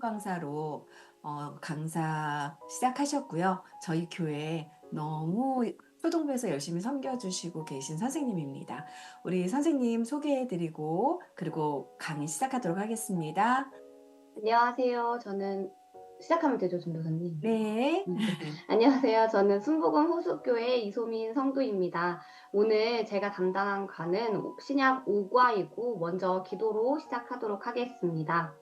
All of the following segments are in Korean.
강사로 강사 시작하셨고요. 저희 교회 너무 초등부에서 열심히 섬겨주시고 계신 선생님입니다. 우리 선생님 소개해드리고 그리고 강의 시작하도록 하겠습니다. 안녕하세요. 시작하면 되죠, 전도사님? 네. 안녕하세요. 저는 순복음 호숫교회 이소민 성도입니다. 오늘 제가 담당한 과는 신약 5과이고 먼저 기도로 시작하도록 하겠습니다.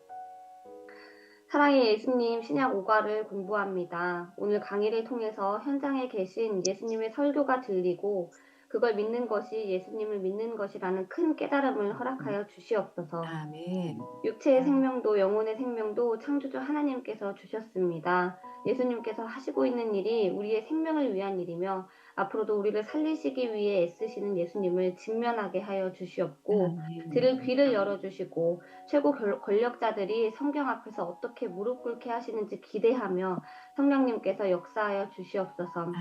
사랑의 예수님 신약 5과를 공부합니다. 오늘 강의를 통해서 현장에 계신 예수님의 설교가 들리고 그걸 믿는 것이 예수님을 믿는 것이라는 큰 깨달음을 허락하여 주시옵소서. 아멘. 육체의 생명도 영혼의 생명도 창조주 하나님께서 주셨습니다. 예수님께서 하시고 있는 일이 우리의 생명을 위한 일이며 앞으로도 우리를 살리시기 위해 애쓰시는 예수님을 직면하게 하여 주시옵고 들을 귀를 열어주시고 최고 권력자들이 성경 앞에서 어떻게 무릎 꿇게 하시는지 기대하며 성령님께서 역사하여 주시옵소서.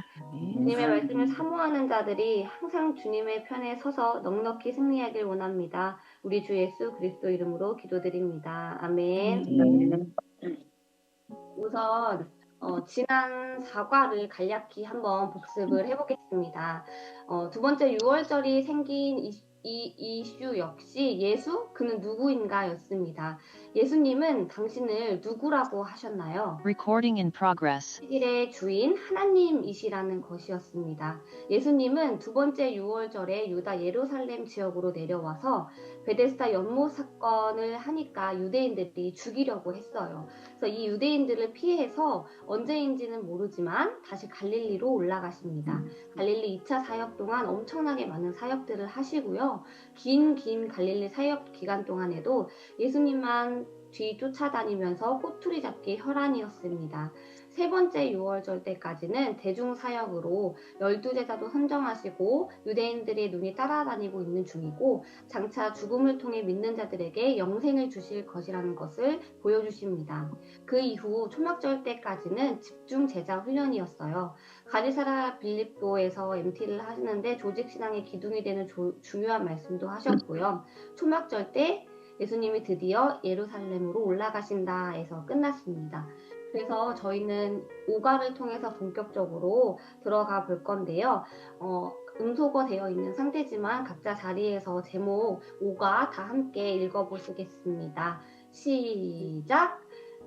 주님의 말씀을 사모하는 자들이 항상 주님의 편에 서서 넉넉히 승리하길 원합니다. 우리 주 예수 그리스도 이름으로 기도드립니다. 아멘. 우선 지난 4과를 간략히 한번 복습을 해보겠습니다. 두 번째 6월절이 생긴 이 이슈 역시 예수? 그는 누구인가 였습니다. 예수님은 당신을 누구라고 하셨나요? Recording in progress. 일의 주인 하나님이시라는 것이었습니다. 예수님은 두 번째 6월절에 유다 예루살렘 지역으로 내려와서 베데스다 연못 사건을 하니까 유대인들이 죽이려고 했어요. 그래서 이 유대인들을 피해서 언제인지는 모르지만 다시 갈릴리로 올라가십니다. 갈릴리 2차 사역 동안 엄청나게 많은 사역들을 하시고요. 긴 갈릴리 사역 기간 동안에도 예수님만 뒤 쫓아다니면서 꼬투리 잡기 혈안이었습니다. 세 번째 6월절 때까지는 대중사역으로 12제자도 선정하시고 유대인들의 눈이 따라다니고 있는 중이고 장차 죽음을 통해 믿는 자들에게 영생을 주실 것이라는 것을 보여주십니다. 그 이후 초막절 때까지는 집중 제자 훈련이었어요. 가리사라 빌립보에서 MT를 하시는데 조직신앙의 기둥이 되는 중요한 말씀도 하셨고요. 초막절 때 예수님이 드디어 예루살렘으로 올라가신다 해서 끝났습니다. 그래서 저희는 5과를 통해서 본격적으로 들어가 볼 건데요. 음소거 되어 있는 상태지만 각자 자리에서 제목 5과 다 함께 읽어보시겠습니다. 시작!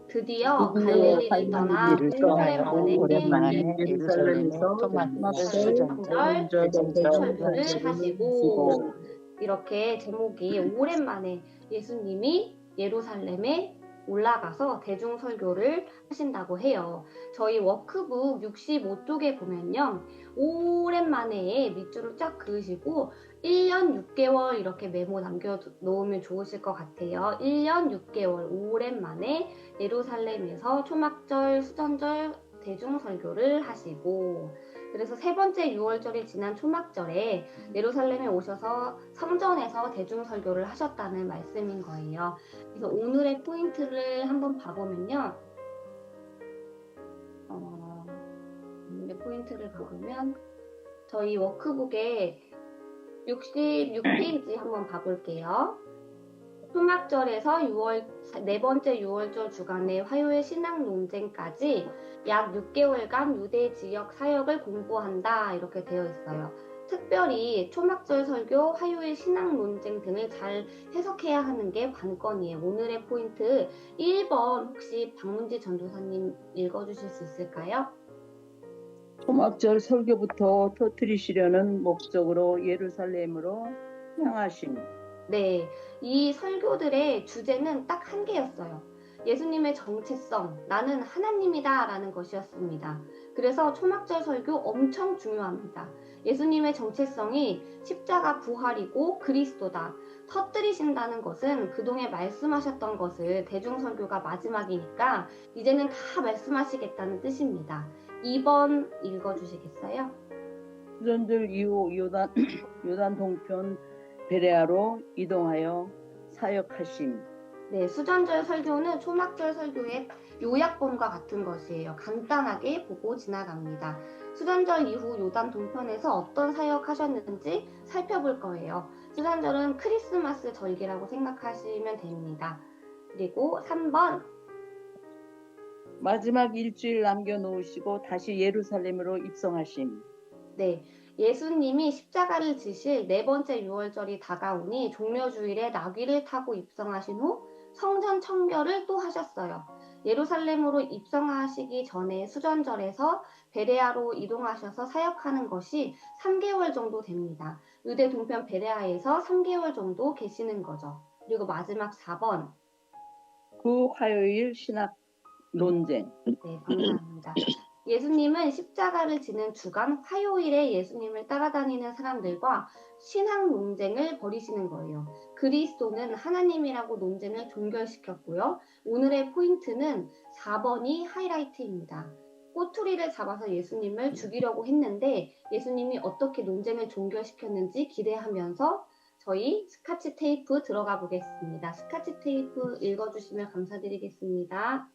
드디어 갈릴리를 떠나 오랜만에 예루살렘에서 수전절 설교를 하시고 이렇게 제목이 오랜만에 예수님이 예루살렘에 올라가서 대중 설교를 하신다고 해요. 저희 워크북 65쪽에 보면요. 오랜만에 밑줄을 쫙 그으시고 1년 6개월 이렇게 메모 남겨놓으면 좋으실 것 같아요. 1년 6개월 오랜만에 예루살렘에서 초막절, 수전절 대중 설교를 하시고 그래서 세 번째 6월절이 지난 초막절에 예루살렘에 오셔서 성전에서 대중 설교를 하셨다는 말씀인 거예요. 그래서 오늘의 포인트를 한번 봐보면요. 오늘의 포인트를 봐보면 저희 워크북에 66페이지 한번 봐볼게요. 초막절에서 네 번째 6월절 주간의 화요일 신앙 논쟁까지 약 6개월간 유대 지역 사역을 공부한다 이렇게 되어 있어요. 특별히 초막절 설교, 화요일 신앙 논쟁 등을 잘 해석해야 하는 게 관건이에요. 오늘의 포인트 1번 혹시 박문지 전도사님 읽어주실 수 있을까요? 초막절 설교부터 터뜨리시려는 목적으로 예루살렘으로 향하심. 네, 이 설교들의 주제는 딱 한 개였어요. 예수님의 정체성, 나는 하나님이다 라는 것이었습니다. 그래서 초막절 설교 엄청 중요합니다. 예수님의 정체성이 십자가 부활이고 그리스도다. 터뜨리신다는 것은 그동안 말씀하셨던 것을 대중설교가 마지막이니까 이제는 다 말씀하시겠다는 뜻입니다. 2번 읽어주시겠어요? 수전절 이후 요단 동편 베레아로 이동하여 사역하심. 네, 수전절 설교는 초막절 설교의 요약본과 같은 것이에요. 간단하게 보고 지나갑니다. 수전절 이후 요단 동편에서 어떤 사역하셨는지 살펴볼 거예요. 수전절은 크리스마스 절기라고 생각하시면 됩니다. 그리고 3번 마지막 일주일 남겨놓으시고 다시 예루살렘으로 입성하심. 네, 예수님이 십자가를 지실 네 번째 유월절이 다가오니 종려주일에 나귀를 타고 입성하신 후 성전 청결을 또 하셨어요. 예루살렘으로 입성하시기 전에 수전절에서 베레아로 이동하셔서 사역하는 것이 3개월 정도 됩니다. 유대 동편 베레아에서 3개월 정도 계시는 거죠. 그리고 마지막 4번. 그 화요일 신학 논쟁. 네, 감사합니다. 예수님은 십자가를 지는 주간 화요일에 예수님을 따라다니는 사람들과 신학 논쟁을 벌이시는 거예요. 그리스도는 하나님이라고 논쟁을 종결시켰고요. 오늘의 포인트는 4번이 하이라이트입니다. 꼬투리를 잡아서 예수님을 죽이려고 했는데 예수님이 어떻게 논쟁을 종결시켰는지 기대하면서 저희 스카치 테이프 들어가 보겠습니다. 스카치 테이프 읽어주시면 감사드리겠습니다.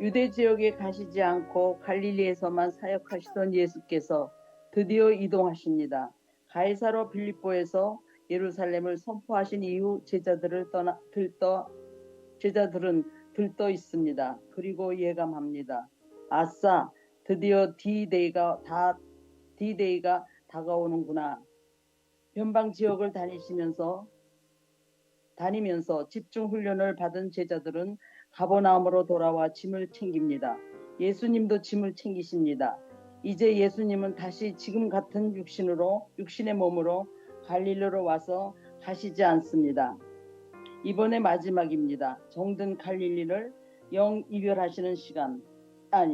유대 지역에 가시지 않고 갈릴리에서만 사역하시던 예수께서 드디어 이동하십니다. 가이사로 빌립보에서 예루살렘을 선포하신 이후 제자들은 들떠 있습니다. 그리고 예감합니다. 아싸, 드디어 D-Day가 다가오는구나. 변방 지역을 다니면서 집중 훈련을 받은 제자들은 가버나움으로 돌아와 짐을 챙깁니다. 예수님도 짐을 챙기십니다. 이제 예수님은 다시 지금 같은 육신의 몸으로 갈릴리로 와서 가시지 않습니다. 이번에 마지막입니다. 정든 갈릴리를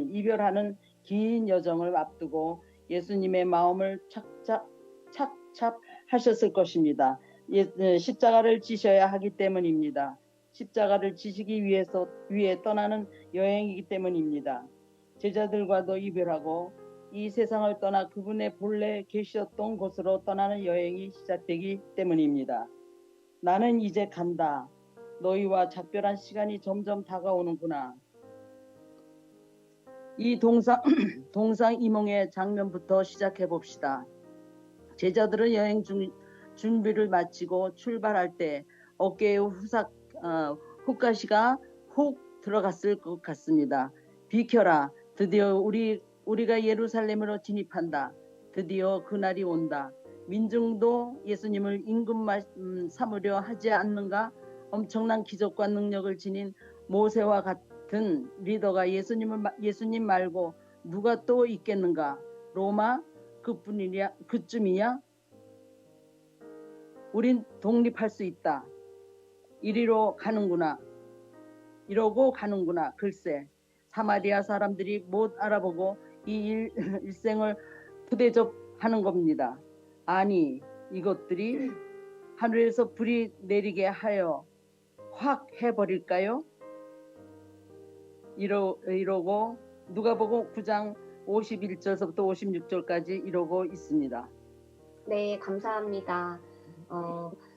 이별하는 긴 여정을 앞두고 예수님의 마음을 착잡하셨을 것입니다. 십자가를 지셔야 하기 때문입니다. 십자가를 지시기 위해 떠나는 여행이기 때문입니다. 제자들과도 이별하고 이 세상을 떠나 그분의 본래 계셨던 곳으로 떠나는 여행이 시작되기 때문입니다. 나는 이제 간다. 너희와 작별한 시간이 점점 다가오는구나. 이 동상이몽의 장면부터 시작해 봅시다. 제자들은 여행 준비를 마치고 출발할 때 어깨에 훅가시가 훅 들어갔을 것 같습니다. 비켜라. 드디어 우리가 예루살렘으로 진입한다. 드디어 그날이 온다. 민중도 예수님을 임금 삼으려 하지 않는가? 엄청난 기적과 능력을 지닌 모세와 같은 리더가 예수님 말고 누가 또 있겠는가? 로마 그쯤이냐? 우린 독립할 수 있다. 이러고 가는구나. 글쎄, 사마리아 사람들이 못 알아보고 이 일생을 푸대접하는 겁니다. 아니, 이것들이 하늘에서 불이 내리게 하여 확 해버릴까요? 이러고 누가복음 9장 51절서부터 56절까지 이러고 있습니다. 네, 감사합니다.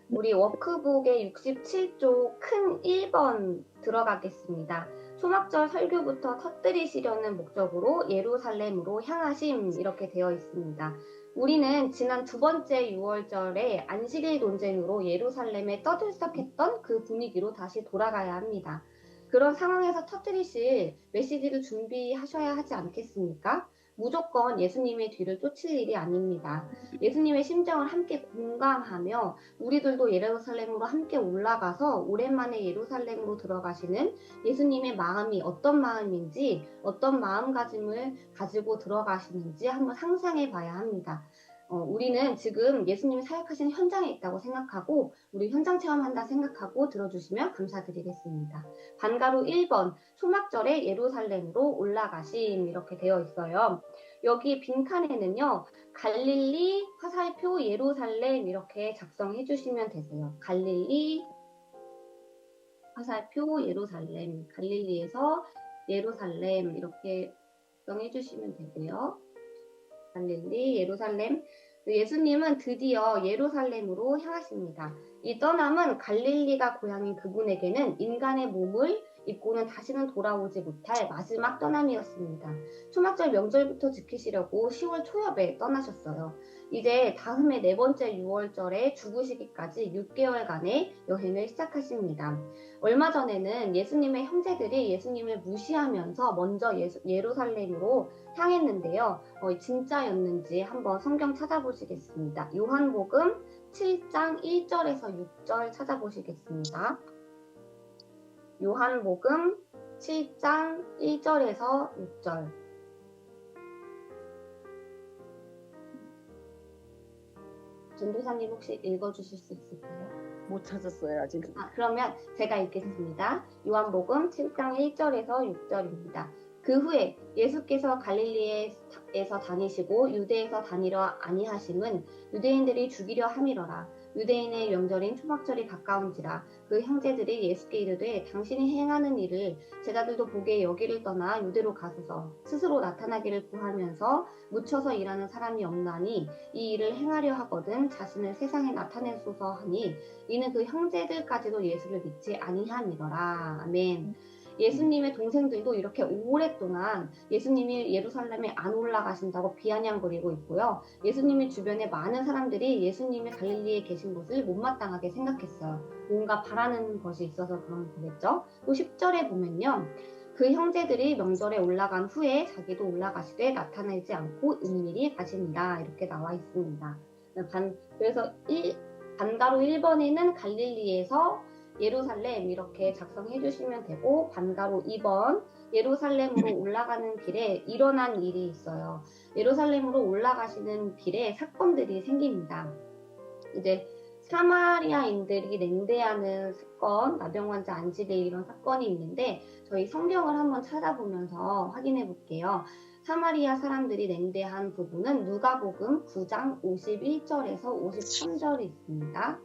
우리 워크북의 67조 큰 1번 들어가겠습니다. 초막절 설교부터 터뜨리시려는 목적으로 예루살렘으로 향하심 이렇게 되어 있습니다. 우리는 지난 두 번째 6월절에 안식일 논쟁으로 예루살렘에 떠들썩했던 그 분위기로 다시 돌아가야 합니다. 그런 상황에서 터뜨리실 메시지를 준비하셔야 하지 않겠습니까? 무조건 예수님의 뒤를 쫓을 일이 아닙니다. 예수님의 심정을 함께 공감하며 우리들도 예루살렘으로 함께 올라가서 오랜만에 예루살렘으로 들어가시는 예수님의 마음이 어떤 마음인지 어떤 마음가짐을 가지고 들어가시는지 한번 상상해 봐야 합니다. 우리는 지금 예수님이 사역하시는 현장에 있다고 생각하고 우리 현장 체험한다 생각하고 들어주시면 감사드리겠습니다. 반가로 1번 초막절에 예루살렘으로 올라가심 이렇게 되어 있어요. 여기 빈칸에는요. 갈릴리, 화살표, 예루살렘 이렇게 작성해 주시면 되세요. 갈릴리, 화살표, 예루살렘, 갈릴리에서 예루살렘 이렇게 작성해 주시면 되고요. 갈릴리, 예루살렘. 예수님은 드디어 예루살렘으로 향하십니다. 이 떠남은 갈릴리가 고향인 그분에게는 인간의 몸을 입고는 다시는 돌아오지 못할 마지막 떠남이었습니다. 초막절 명절부터 지키시려고 10월 초엽에 떠나셨어요. 이제 다음해 네 번째 6월절에 죽으시기까지 6개월간의 여행을 시작하십니다. 얼마 전에는 예수님의 형제들이 예수님을 무시하면서 먼저 예루살렘으로 향했는데요. 진짜였는지 한번 성경 찾아보시겠습니다. 요한복음 7장 1절에서 6절 찾아보시겠습니다. 요한복음 7장 1절에서 6절. 전도사님 혹시 읽어주실 수 있을까요? 못 찾았어요 아직. 그러면 제가 읽겠습니다. 요한복음 7장 1절에서 6절입니다. 그 후에 예수께서 갈릴리에서 다니시고 유대에서 다니려 아니하심은 유대인들이 죽이려 함이러라. 유대인의 명절인 초막절이 가까운지라. 그 형제들이 예수께 이르되 당신이 행하는 일을 제자들도 보게 여기를 떠나 유대로 가소서. 스스로 나타나기를 구하면서 묻혀서 일하는 사람이 없나니 이 일을 행하려 하거든 자신을 세상에 나타내소서 하니 이는 그 형제들까지도 예수를 믿지 아니함이더라. 아멘. 예수님의 동생들도 이렇게 오랫동안 예수님이 예루살렘에 안 올라가신다고 비아냥거리고 있고요. 예수님의 주변에 많은 사람들이 예수님이 갈릴리에 계신 것을 못마땅하게 생각했어요. 뭔가 바라는 것이 있어서 그런 거겠죠. 또 10절에 보면요. 그 형제들이 명절에 올라간 후에 자기도 올라가시되 나타나지 않고 은밀히 가시니라 이렇게 나와 있습니다. 그래서 반가로 1번에는 갈릴리에서 예루살렘 이렇게 작성해 주시면 되고 반가로 2번 예루살렘으로 올라가는 길에 일어난 일이 있어요. 예루살렘으로 올라가시는 길에 사건들이 생깁니다. 이제 사마리아인들이 냉대하는 사건, 나병 환자 안식일 이런 사건이 있는데 저희 성경을 한번 찾아보면서 확인해 볼게요. 사마리아 사람들이 냉대한 부분은 누가복음 9장 51절에서 53절이 있습니다.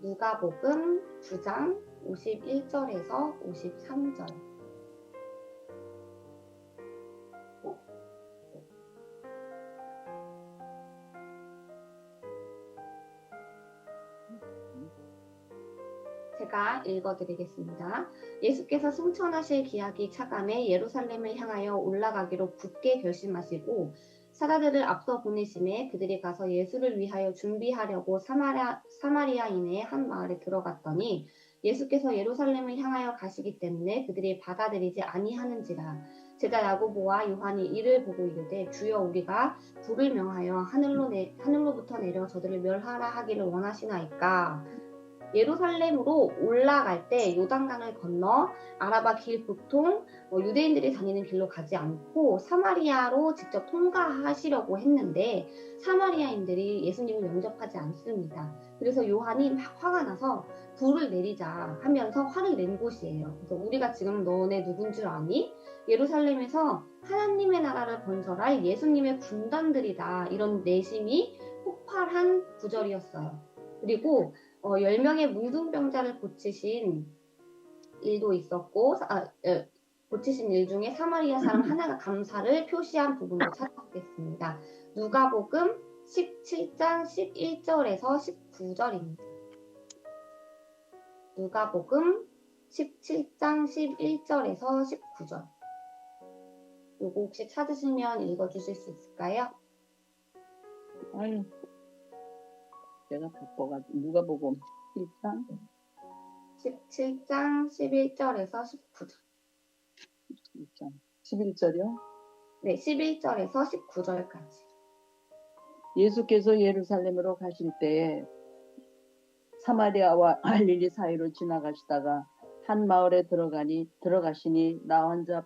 누가복음 9장 51절에서 53절. 제가 읽어드리겠습니다. 예수께서 승천하실 기약이 차감해 예루살렘을 향하여 올라가기로 굳게 결심하시고 사자들을 앞서 보내심에 그들이 가서 예수를 위하여 준비하려고 사마리아인의 한 마을에 들어갔더니 예수께서 예루살렘을 향하여 가시기 때문에 그들이 받아들이지 아니하는지라. 제자 야고보와 요한이 이를 보고 이르되 주여 우리가 불을 명하여 하늘로부터 내려 저들을 멸하라 하기를 원하시나이까. 예루살렘으로 올라갈 때 요단강을 건너 아라바 길 보통 유대인들이 다니는 길로 가지 않고 사마리아로 직접 통과하시려고 했는데 사마리아인들이 예수님을 영접하지 않습니다. 그래서 요한이 막 화가 나서 불을 내리자 하면서 화를 낸 곳이에요. 그래서 우리가 지금 너네 누군 줄 아니? 예루살렘에서 하나님의 나라를 건설할 예수님의 군단들이다. 이런 내심이 폭발한 구절이었어요. 그리고 10명의 뭉둥병자를 고치신 일도 있었고 고치신 일 중에 사마리아 사람 하나가 감사를 표시한 부분도 찾아보겠습니다. 누가복음 17장 11절에서 19절입니다. 누가복음 17장 11절에서 19절. 요거 혹시 찾으시면 읽어주실 수 있을까요? 아유, 내가 바빠가지고 누가복음 1장 17장 11절에서 19절. 11절이요? 네, 11절에서 19절까지. 예수께서 예루살렘으로 가실 때에 사마리아와 갈릴리 사이로 지나가시다가 한 마을에 들어가시니 나 환자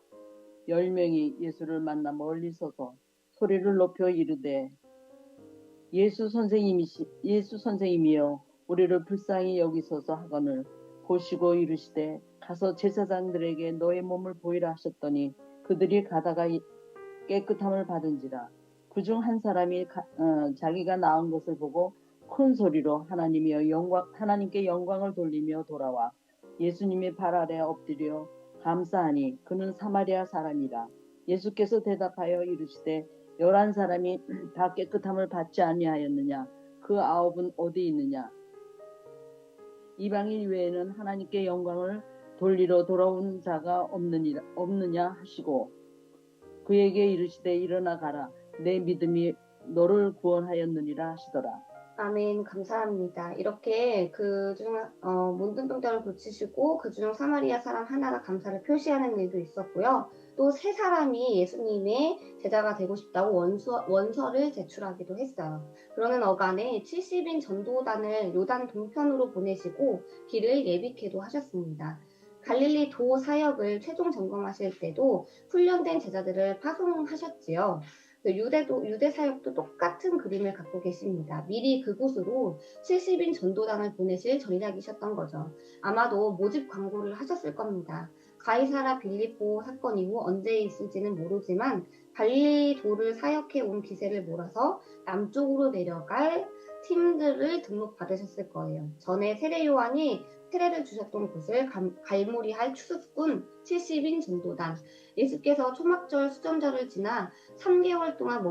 10명이 예수를 만나 멀리 서서 소리를 높여 이르되 예수 선생님이여 우리를 불쌍히 여기소서 하거늘 보시고 이르시되 가서 제사장들에게 너의 몸을 보이라 하셨더니 그들이 가다가 깨끗함을 받은지라. 그중 한 사람이 자기가 나은 것을 보고 큰 소리로 하나님께 영광을 돌리며 돌아와 예수님의 발 아래 엎드려 감사하니 그는 사마리아 사람이라. 예수께서 대답하여 이르시되 11사람이 다 깨끗함을 받지 아니하였느냐? 그 9은 어디 있느냐? 이방인 외에는 하나님께 영광을 돌리러 돌아온 자가 없느냐 하시고 그에게 이르시되 일어나 가라. 내 믿음이 너를 구원하였느니라 하시더라. 아멘. 감사합니다. 이렇게 문둥병자를 고치시고 그중 사마리아 사람 하나가 감사를 표시하는 일도 있었고요. 또 세 사람이 예수님의 제자가 되고 싶다고 원서를 제출하기도 했어요. 그러는 어간에 70인 전도단을 요단 동편으로 보내시고 길을 예비케도 하셨습니다. 갈릴리 도 사역을 최종 점검하실 때도 훈련된 제자들을 파송하셨지요. 유대 사역도 똑같은 그림을 갖고 계십니다. 미리 그곳으로 70인 전도단을 보내실 전략이셨던 거죠. 아마도 모집 광고를 하셨을 겁니다. 가이사라 빌립보 사건 이후 언제 있을지는 모르지만 갈릴리도를 사역해 온 기세를 몰아서 남쪽으로 내려갈 팀들을 등록받으셨을 거예요. 전에 세례 요한이 세례를 주셨던 곳을 갈무리할 추수꾼 70인 전도단, 예수께서 초막절 수점절을 지나 3개월 동안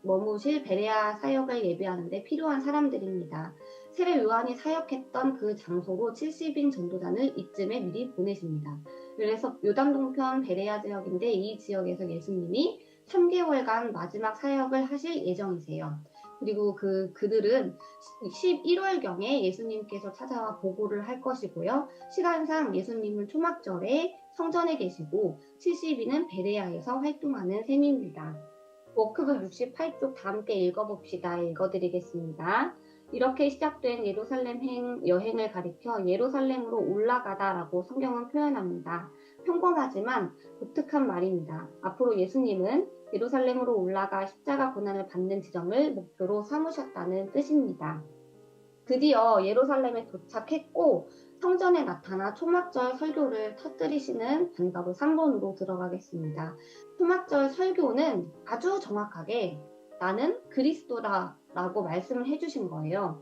머무실 베레아 사역을 예비하는 데 필요한 사람들입니다. 세례 요한이 사역했던 그 장소로 70인 전도단을 이쯤에 미리 보내십니다. 그래서 요단동편 베레아 지역인데 이 지역에서 예수님이 3개월간 마지막 사역을 하실 예정이세요. 그리고 그들은 11월경에 예수님께서 찾아와 보고를 할 것이고요. 시간상 예수님은 초막절에 성전에 계시고 70인은 베레아에서 활동하는 셈입니다. 워크북 68쪽 다 함께 읽어봅시다. 읽어드리겠습니다. 이렇게 시작된 예루살렘 여행을 가리켜 예루살렘으로 올라가다라고 성경은 표현합니다. 평범하지만 독특한 말입니다. 앞으로 예수님은 예루살렘으로 올라가 십자가 고난을 받는 지점을 목표로 삼으셨다는 뜻입니다. 드디어 예루살렘에 도착했고 성전에 나타나 초막절 설교를 터뜨리시는 단서로 3번으로 들어가겠습니다. 초막절 설교는 아주 정확하게 나는 그리스도다 라고 말씀을 해주신 거예요.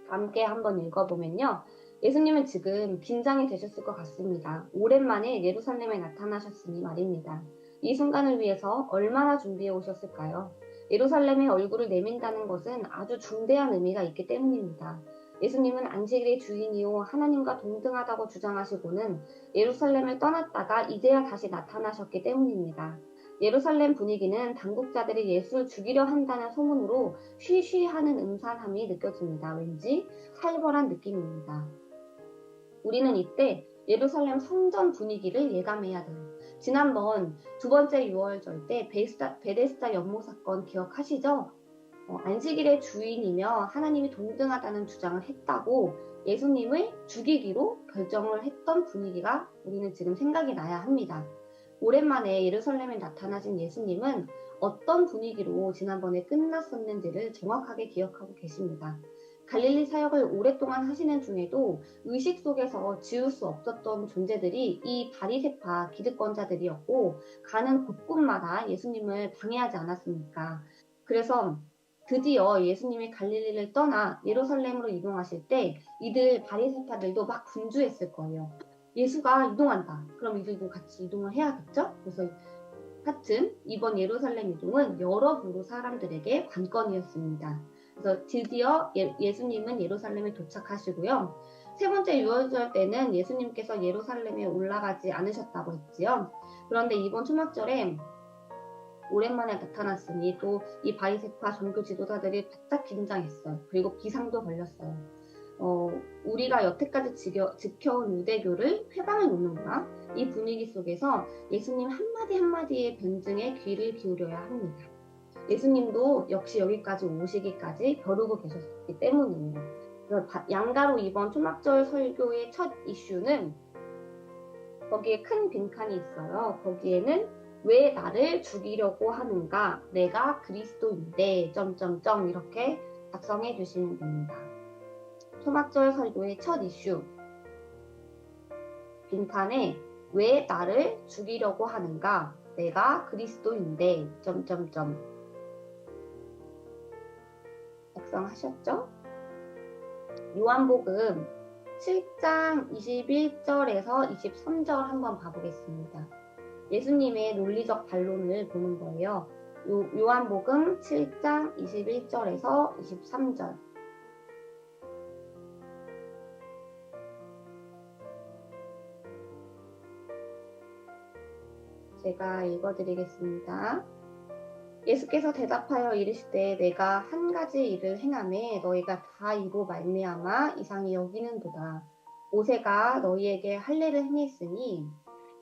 함께 한번 읽어보면요. 예수님은 지금 긴장이 되셨을 것 같습니다. 오랜만에 예루살렘에 나타나셨으니 말입니다. 이 순간을 위해서 얼마나 준비해 오셨을까요? 예루살렘에 얼굴을 내민다는 것은 아주 중대한 의미가 있기 때문입니다. 예수님은 안식일의 주인이요 하나님과 동등하다고 주장하시고는 예루살렘을 떠났다가 이제야 다시 나타나셨기 때문입니다. 예루살렘 분위기는 당국자들이 예수를 죽이려 한다는 소문으로 쉬쉬하는 음산함이 느껴집니다. 왠지 살벌한 느낌입니다. 우리는 이때 예루살렘 성전 분위기를 예감해야 돼요. 지난번 두 번째 유월절 때 베데스다 연못 사건 기억하시죠? 안식일의 주인이며 하나님이 동등하다는 주장을 했다고 예수님을 죽이기로 결정을 했던 분위기가 우리는 지금 생각이 나야 합니다. 오랜만에 예루살렘에 나타나신 예수님은 어떤 분위기로 지난번에 끝났었는지를 정확하게 기억하고 계십니다. 갈릴리 사역을 오랫동안 하시는 중에도 의식 속에서 지울 수 없었던 존재들이 이 바리새파 기득권자들이었고 가는 곳곳마다 예수님을 방해하지 않았습니까? 그래서 드디어 예수님이 갈릴리를 떠나 예루살렘으로 이동하실 때 이들 바리새파들도 막 분주했을 거예요. 예수가 이동한다. 그럼 이들도 같이 이동을 해야겠죠? 그래서 하여튼 이번 예루살렘 이동은 여러 부로 사람들에게 관건이었습니다. 그래서 드디어 예수님은 예루살렘에 도착하시고요. 세 번째 유월절 때는 예수님께서 예루살렘에 올라가지 않으셨다고 했지요. 그런데 이번 초막절에 오랜만에 나타났으니 또 이 바리새파 종교 지도자들이 바짝 긴장했어요. 그리고 비상도 걸렸어요. 우리가 여태까지 지켜온 유대교를 회방을 놓는구나. 이 분위기 속에서 예수님 한마디 한마디의 변증에 귀를 기울여야 합니다. 예수님도 역시 여기까지 오시기까지 벼르고 계셨기 때문입니다. 양가로 이번 초막절 설교의 첫 이슈는 거기에 큰 빈칸이 있어요. 거기에는 왜 나를 죽이려고 하는가? 내가 그리스도인데 점점점 이렇게 작성해 주시면 됩니다. 초막절 설교의 첫 이슈 빈칸에 왜 나를 죽이려고 하는가? 내가 그리스도인데 점점점 작성하셨죠? 요한복음 7장 21절에서 23절 한번 봐보겠습니다. 예수님의 논리적 반론을 보는 거예요. 요한복음 7장 21절에서 23절. 제가 읽어드리겠습니다. 예수께서 대답하여 이르시되 내가 한 가지 일을 행하매 너희가 다 이로 말미암아 이상히 여기는도다. 모세가 너희에게 할례를 행했으니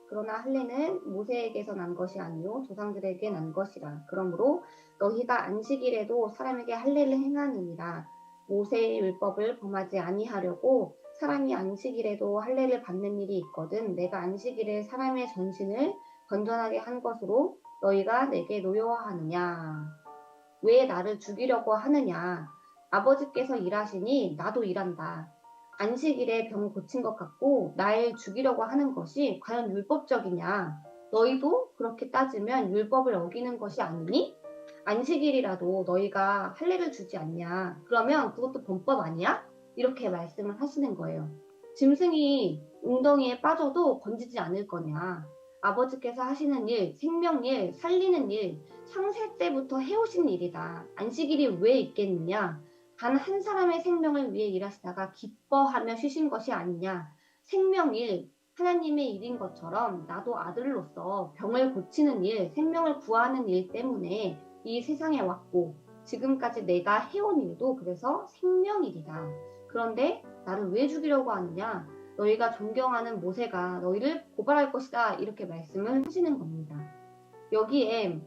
그러나 할례는 모세에게서 난 것이 아니요 조상들에게 난 것이라. 그러므로 너희가 안식일에도 사람에게 할례를 행하느니라. 모세의 율법을 범하지 아니하려고 사람이 안식일에도 할례를 받는 일이 있거든 내가 안식일에 사람의 전신을 건전하게 한 것으로 너희가 내게 노여워하느냐? 왜 나를 죽이려고 하느냐? 아버지께서 일하시니 나도 일한다. 안식일에 병 고친 것 같고 날 죽이려고 하는 것이 과연 율법적이냐? 너희도 그렇게 따지면 율법을 어기는 것이 아니니? 안식일이라도 너희가 할례를 주지 않냐? 그러면 그것도 범법 아니야? 이렇게 말씀을 하시는 거예요. 짐승이 웅덩이에 빠져도 건지지 않을 거냐? 아버지께서 하시는 일, 생명일, 살리는 일, 창세 때부터 해오신 일이다. 안식일이 왜 있겠느냐? 단 한 사람의 생명을 위해 일하시다가 기뻐하며 쉬신 것이 아니냐? 생명일, 하나님의 일인 것처럼 나도 아들로서 병을 고치는 일, 생명을 구하는 일 때문에 이 세상에 왔고 지금까지 내가 해온 일도 그래서 생명일이다. 그런데 나를 왜 죽이려고 하느냐? 너희가 존경하는 모세가 너희를 고발할 것이다. 이렇게 말씀을 하시는 겁니다. 여기에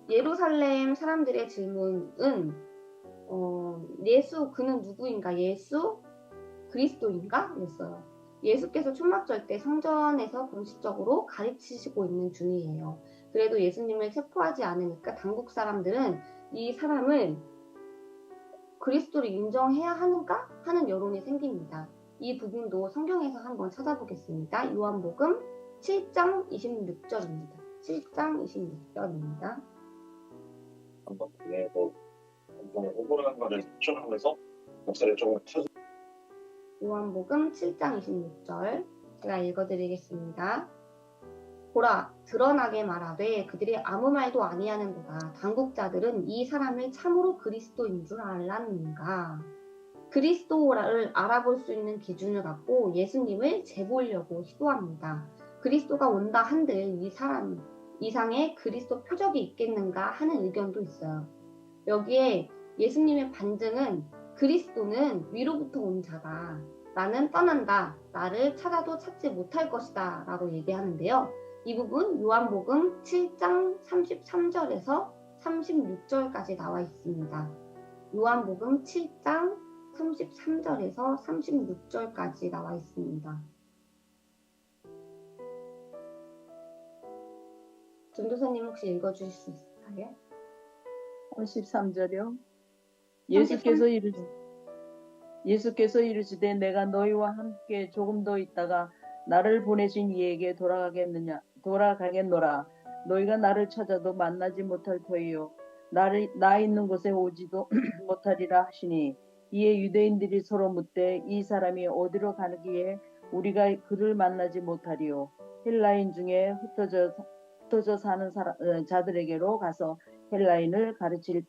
예루살렘 사람들의 질문은 예수 그는 누구인가? 예수 그리스도인가? 였어요. 예수께서 초막절 때 성전에서 공식적으로 가르치시고 있는 중이에요. 그래도 예수님을 체포하지 않으니까 당국 사람들은 이 사람을 그리스도를 인정해야 하는가? 하는 여론이 생깁니다. 이 부분도 성경에서 한번 찾아보겠습니다. 요한복음 7장 26절입니다. 7장 26절입니다. 한번 그래도 엄청 억울한 거를 추천하면서 목사를 조금 찾아. 요한복음 7장 26절 제가 읽어드리겠습니다. 보라 드러나게 말하되 그들이 아무 말도 아니하는도다. 당국자들은 이 사람을 참으로 그리스도인 줄 알았는가. 그리스도를 알아볼 수 있는 기준을 갖고 예수님을 재보려고 시도합니다. 그리스도가 온다 한들 이 사람 이상의 그리스도 표적이 있겠는가 하는 의견도 있어요. 여기에 예수님의 반증은 그리스도는 위로부터 온 자다. 나는 떠난다. 나를 찾아도 찾지 못할 것이다. 라고 얘기하는데요. 이 부분 요한복음 7장 33절에서 36절까지 나와 있습니다. 요한복음 7장 33절에서 36절까지 나와 있습니다. 전도사님 혹시 읽어주실 수 있을까요? 13절이요. 33? 예수께서 이르시되 내가 너희와 함께 조금 더 있다가 나를 보내신 이에게 돌아가겠노라. 너희가 나를 찾아도 만나지 못할 터이요 나 있는 곳에 오지도 못하리라 하시니 이에 유대인들이 서로 묻되 이 사람이 어디로 가기에 우리가 그를 만나지 못하리요. 헬라인 중에 흩어져 사는 자들에게로 가서 헬라인을 가르칠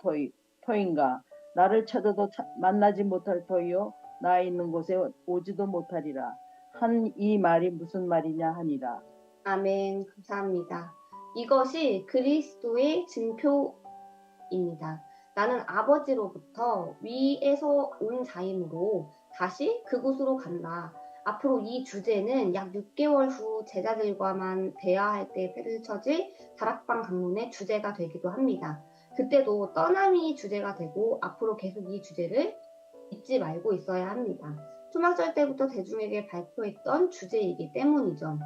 터인가. 나를 찾아도 만나지 못할 터이요 나 있는 곳에 오지도 못하리라. 한 이 말이 무슨 말이냐 하니라. 아멘. 감사합니다. 이것이 그리스도의 증표입니다. 나는 아버지로부터 위에서 온 자이므로 다시 그곳으로 간다. 앞으로 이 주제는 약 6개월 후 제자들과만 대화할 때 펼쳐질 다락방 강론의 주제가 되기도 합니다. 그때도 떠남이 주제가 되고 앞으로 계속 이 주제를 잊지 말고 있어야 합니다. 초막절 때부터 대중에게 발표했던 주제이기 때문이죠.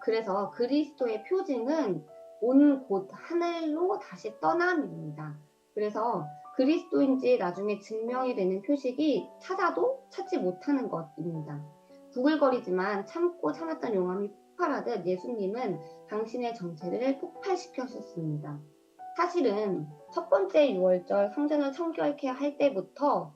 그래서 그리스도의 표징은 온 곳 하늘로 다시 떠남입니다. 그래서 그리스도인지 나중에 증명이 되는 표식이 찾아도 찾지 못하는 것입니다. 구글거리지만 참고 참았던 용암이 폭발하듯 예수님은 당신의 정체를 폭발시켜주셨습니다. 사실은 첫 번째 6월절 성전을 청결케 할 때부터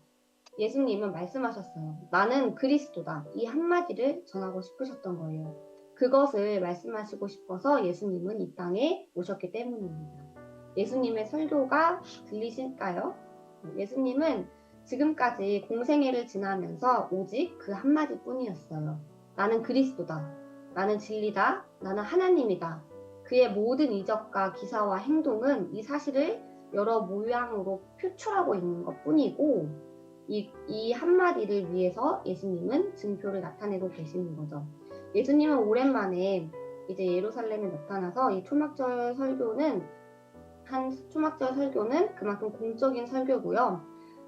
예수님은 말씀하셨어요. 나는 그리스도다. 이 한마디를 전하고 싶으셨던 거예요. 그것을 말씀하시고 싶어서 예수님은 이 땅에 오셨기 때문입니다. 예수님의 설교가 들리실까요? 예수님은 지금까지 공생애를 지나면서 오직 그 한마디뿐이었어요. 나는 그리스도다. 나는 진리다. 나는 하나님이다. 그의 모든 이적과 기사와 행동은 이 사실을 여러 모양으로 표출하고 있는 것 뿐이고, 이 한마디를 위해서 예수님은 증표를 나타내고 계시는 거죠. 예수님은 오랜만에 이제 예루살렘에 나타나서 이 초막절 설교는 그만큼 공적인 설교고요.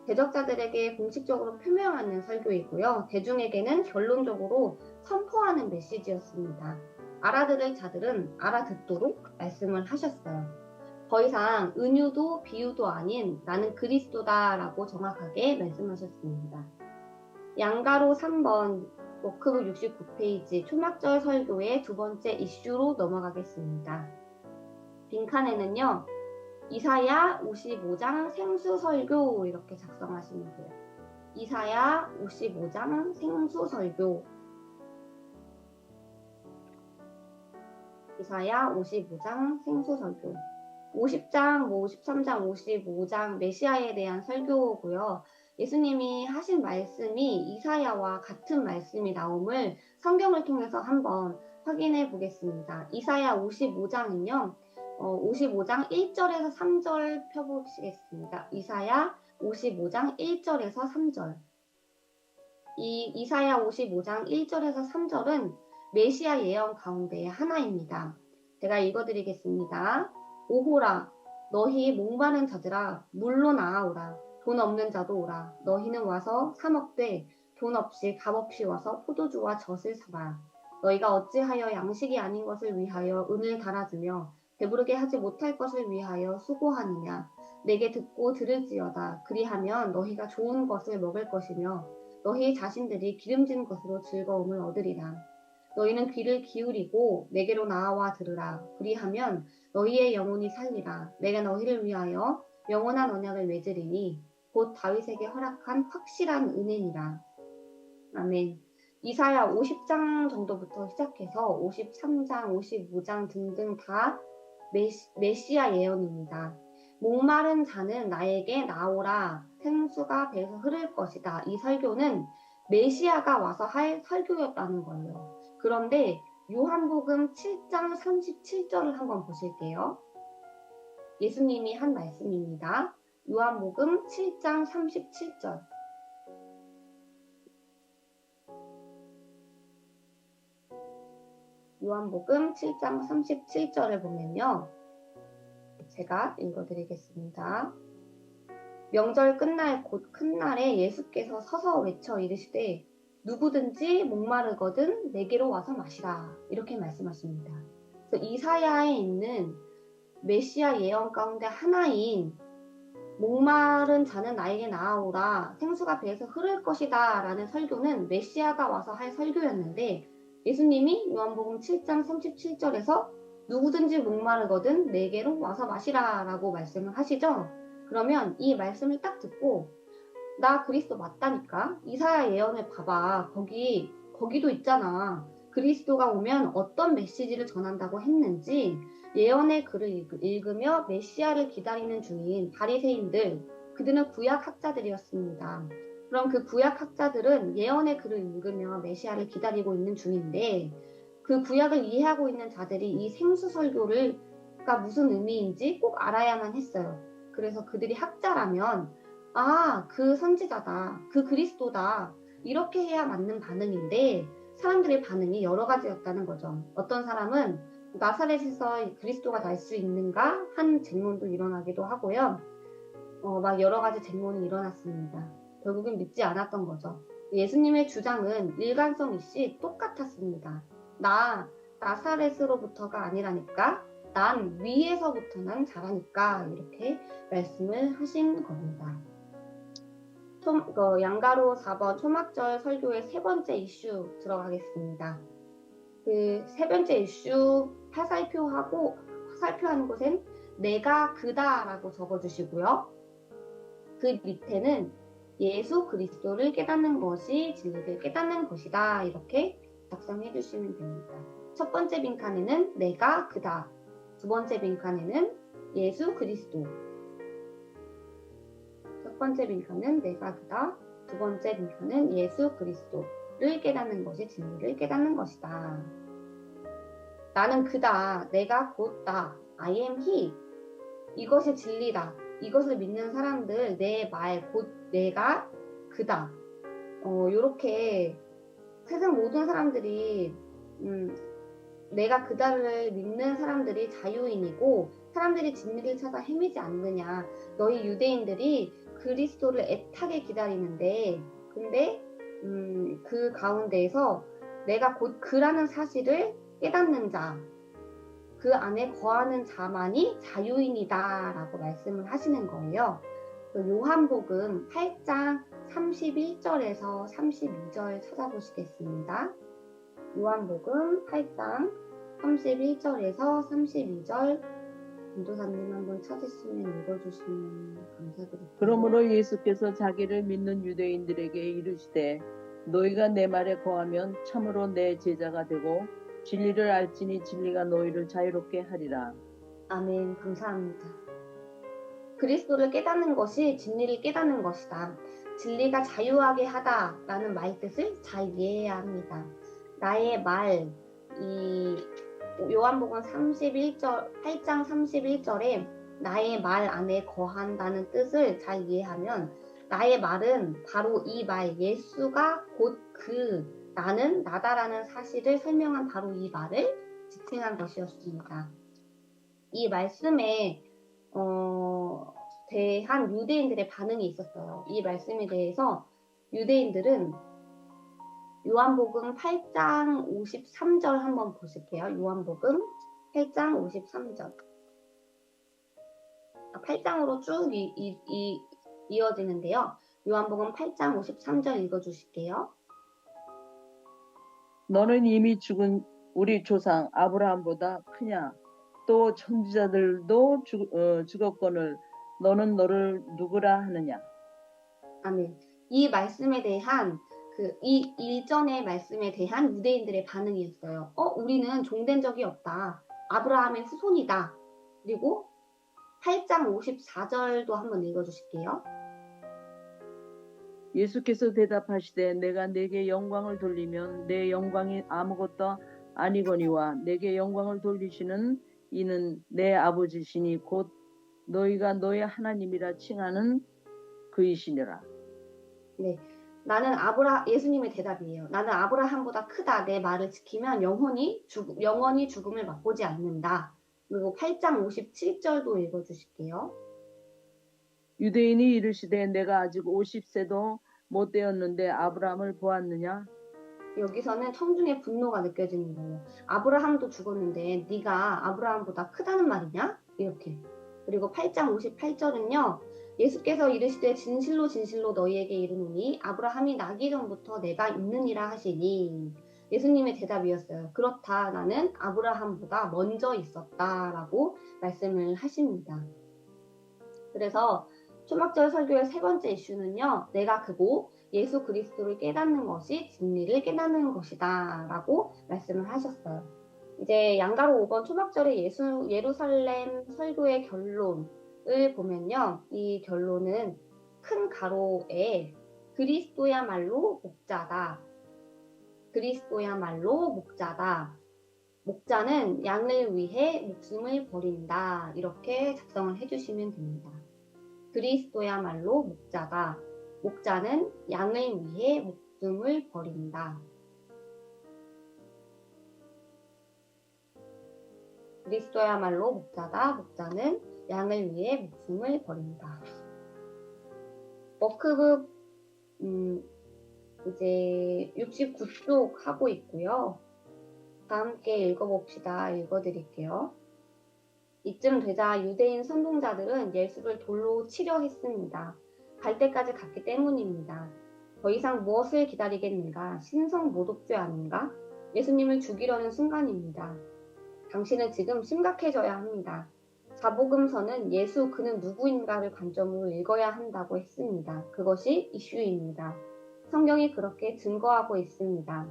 대적자들에게 공식적으로 표명하는 설교이고요. 대중에게는 결론적으로 선포하는 메시지였습니다. 알아들을 자들은 알아듣도록 말씀을 하셨어요. 더 이상 은유도 비유도 아닌 나는 그리스도다라고 정확하게 말씀하셨습니다. 양가로 3번 워크북 69페이지 초막절 설교의 두 번째 이슈로 넘어가겠습니다. 빈칸에는요. 이사야 55장 생수설교 이렇게 작성하시면 돼요. 이사야 55장 생수설교. 이사야 55장 생수설교. 50장, 53장, 55장 메시아에 대한 설교고요. 예수님이 하신 말씀이 이사야와 같은 말씀이 나옴을 성경을 통해서 한번 확인해 보겠습니다. 이사야 55장은요. 55장 1절에서 3절 펴보시겠습니다. 이사야 55장 1절에서 3절. 이 이사야 55장 1절에서 3절은 메시아 예언 가운데의 하나입니다. 제가 읽어드리겠습니다. 오호라, 너희 목마른 자들아, 물로 나아오라. 돈 없는 자도 오라. 너희는 와서 사 먹되 돈 없이 값 없이 와서 포도주와 젖을 사라. 너희가 어찌하여 양식이 아닌 것을 위하여 은을 달아주며 배부르게 하지 못할 것을 위하여 수고하느냐. 내게 듣고 들을지어다. 그리하면 너희가 좋은 것을 먹을 것이며 너희 자신들이 기름진 것으로 즐거움을 얻으리라. 너희는 귀를 기울이고 내게로 나아와 들으라. 그리하면 너희의 영혼이 살리라. 내가 너희를 위하여 영원한 언약을 맺으리니 곧 다윗에게 허락한 확실한 은혜니라. 아멘. 이사야 50장 정도부터 시작해서 53장, 55장 등등 다 메시아 예언입니다. 목마른 자는 나에게 나오라. 생수가 배에서 흐를 것이다. 이 설교는 메시아가 와서 할 설교였다는 거예요. 그런데 요한복음 7장 37절을 한번 보실게요. 예수님이 한 말씀입니다. 요한복음 7장 37절. 요한복음 7장 37절을 보면요. 제가 읽어드리겠습니다. 명절 끝날 곧 큰 날에 예수께서 서서 외쳐 이르시되 누구든지 목마르거든 내게로 와서 마시라. 이렇게 말씀하십니다. 그래서 이사야에 있는 메시아 예언 가운데 하나인 목마른 자는 나에게 나아오라. 생수가 배에서 흐를 것이다. 라는 설교는 메시아가 와서 할 설교였는데 예수님이 요한복음 7장 37절에서 누구든지 목마르거든 내게로 와서 마시라 라고 말씀을 하시죠. 그러면 이 말씀을 딱 듣고 나 그리스도 맞다니까? 이사야 예언을 봐봐. 거기도 있잖아. 그리스도가 오면 어떤 메시지를 전한다고 했는지 예언의 글을 읽으며 메시아를 기다리는 중인 바리새인들, 그들은 구약 학자들이었습니다. 그럼 그 구약 학자들은 예언의 글을 읽으며 메시아를 기다리고 있는 중인데 그 구약을 이해하고 있는 자들이 이 생수 설교가 무슨 의미인지 꼭 알아야만 했어요. 그래서 그들이 학자라면 그 선지자다. 그 그리스도다. 이렇게 해야 맞는 반응인데 사람들의 반응이 여러 가지였다는 거죠. 어떤 사람은 나사렛에서 그리스도가 날 수 있는가? 한 쟁론도 일어나기도 하고요. 막 여러 가지 쟁론이 일어났습니다. 결국엔 믿지 않았던 거죠. 예수님의 주장은 일관성 있이 똑같았습니다. 나 나사렛으로부터가 아니라니까. 난 위에서부터 자라니까. 이렇게 말씀을 하신 겁니다. 양가로 4번 초막절 설교의 세 번째 이슈 들어가겠습니다. 그 세 번째 이슈 화살표하는 곳엔 내가 그다라고 적어주시고요. 그 밑에는 예수 그리스도를 깨닫는 것이 진리를 깨닫는 것이다. 이렇게 작성해 주시면 됩니다. 첫 번째 빈칸에는 내가 그다. 두 번째 빈칸에는 예수 그리스도. 첫 번째 빈칸은 내가 그다. 두 번째 빈칸은 예수 그리스도를 깨닫는 것이 진리를 깨닫는 것이다. 나는 그다. 내가 곧 나. I am he. 이것이 진리다. 이것을 믿는 사람들, 내 말, 곧 내가 그다. 요렇게 세상 모든 사람들이, 내가 그다를 믿는 사람들이 자유인이고, 사람들이 진리를 찾아 헤매지 않느냐. 너희 유대인들이 그리스도를 애타게 기다리는데, 근데, 그 가운데에서 내가 곧 그라는 사실을 깨닫는 자, 그 안에 거하는 자만이 자유인이다 라고 말씀을 하시는 거예요. 요한복음 8장 31절에서 32절 찾아보시겠습니다. 요한복음 8장 31절에서 32절 전도사님 한번 찾으시면 읽어주시면 감사드릴게요. 그러므로 예수께서 자기를 믿는 유대인들에게 이르시되 너희가 내 말에 거하면 참으로 내 제자가 되고 진리를 알지니 진리가 너희를 자유롭게 하리라. 아멘. 감사합니다. 그리스도를 깨닫는 것이 진리를 깨닫는 것이다. 진리가 자유하게 하다라는 말뜻을 잘 이해해야 합니다. 나의 말, 이 요한복음 8장 31절에 나의 말 안에 거한다는 뜻을 잘 이해하면 나의 말은 바로 이 말, 예수가 곧 나는 나다라는 사실을 설명한 바로 이 말을 지칭한 것이었습니다. 이 말씀에 대한 유대인들의 반응이 있었어요. 이 말씀에 대해서 유대인들은 요한복음 8장 53절 한번 보실게요. 요한복음 8장 53절. 8장으로 쭉 이어지는데요. 요한복음 8장 53절 읽어주실게요. 너는 이미 죽은 우리 조상 아브라함보다 크냐? 또 천지자들도 죽었거늘 너는 너를 누구라 하느냐? 아멘. 이 말씀에 대한 이 일전의 말씀에 대한 유대인들의 반응이었어요. 우리는 종된 적이 없다. 아브라함의 후손이다. 그리고 8장 54절도 한번 읽어주실게요. 예수께서 대답하시되 내가 내게 영광을 돌리면 내 영광이 아무것도 아니거니와 내게 영광을 돌리시는 이는 내 아버지시니 곧 너희가 너의 하나님이라 칭하는 그이시니라. 네, 예수님의 대답이에요. 나는 아브라함보다 크다. 내 말을 지키면 영원히 죽음을 맛보지 않는다. 그리고 8장 57절도 읽어주실게요. 유대인이 이르시되 내가 아직 50세도 못 되었는데 아브라함을 보았느냐? 여기서는 청중의 분노가 느껴지는 거예요. 아브라함도 죽었는데 네가 아브라함보다 크다는 말이냐? 이렇게. 그리고 8장 58절은요. 예수께서 이르시되 진실로 진실로 너희에게 이르노니 아브라함이 나기 전부터 내가 있느니라 하시니 예수님의 대답이었어요. 그렇다. 나는 아브라함보다 먼저 있었다라고 말씀을 하십니다. 그래서 초막절 설교의 세 번째 이슈는요. 내가 그고 예수 그리스도를 깨닫는 것이 진리를 깨닫는 것이다 라고 말씀을 하셨어요. 이제 양가로 5번 초막절의 예루살렘 설교의 결론을 보면요. 이 결론은 큰 가로에 그리스도야말로 목자다. 그리스도야말로 목자다. 목자는 양을 위해 목숨을 버린다. 이렇게 작성을 해주시면 됩니다. 그리스도야말로 목자다. 목자는 양을 위해 목숨을 버린다. 그리스도야말로 목자다. 목자는 양을 위해 목숨을 버린다. 워크북 이제 69쪽 하고 있고요. 다 함께 읽어봅시다. 읽어드릴게요. 이쯤 되자 유대인 선동자들은 예수를 돌로 치려 했습니다. 갈 때까지 갔기 때문입니다. 더 이상 무엇을 기다리겠는가? 신성 모독죄 아닌가? 예수님을 죽이려는 순간입니다. 당신은 지금 심각해져야 합니다. 사복음서는 예수 그는 누구인가를 관점으로 읽어야 한다고 했습니다. 그것이 이슈입니다. 성경이 그렇게 증거하고 있습니다.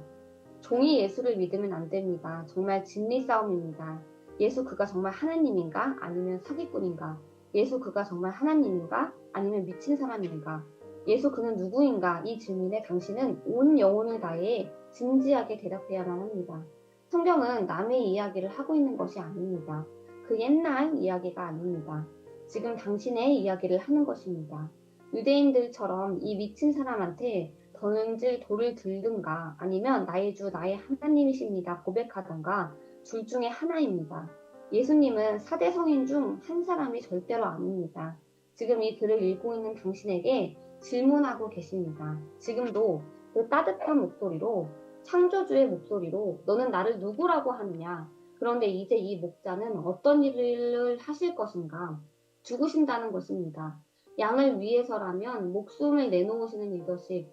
종이 예수를 믿으면 안 됩니다. 정말 진리 싸움입니다. 예수 그가 정말 하나님인가? 아니면 사기꾼인가? 예수 그가 정말 하나님인가? 아니면 미친 사람인가? 예수 그는 누구인가? 이 질문에 당신은 온 영혼을 다해 진지하게 대답해야만 합니다. 성경은 남의 이야기를 하고 있는 것이 아닙니다. 그 옛날 이야기가 아닙니다. 지금 당신의 이야기를 하는 것입니다. 유대인들처럼 이 미친 사람한테 던질 돌을 들든가 아니면 나의 주 나의 하나님이십니다 고백하던가 둘 중에 하나입니다. 예수님은 4대 성인 중 한 사람이 절대로 아닙니다. 지금 이 글을 읽고 있는 당신에게 질문하고 계십니다. 지금도 그 따뜻한 목소리로 창조주의 목소리로 너는 나를 누구라고 하느냐? 그런데 이제 이 목자는 어떤 일을 하실 것인가? 죽으신다는 것입니다. 양을 위해서라면 목숨을 내놓으시는 리더십,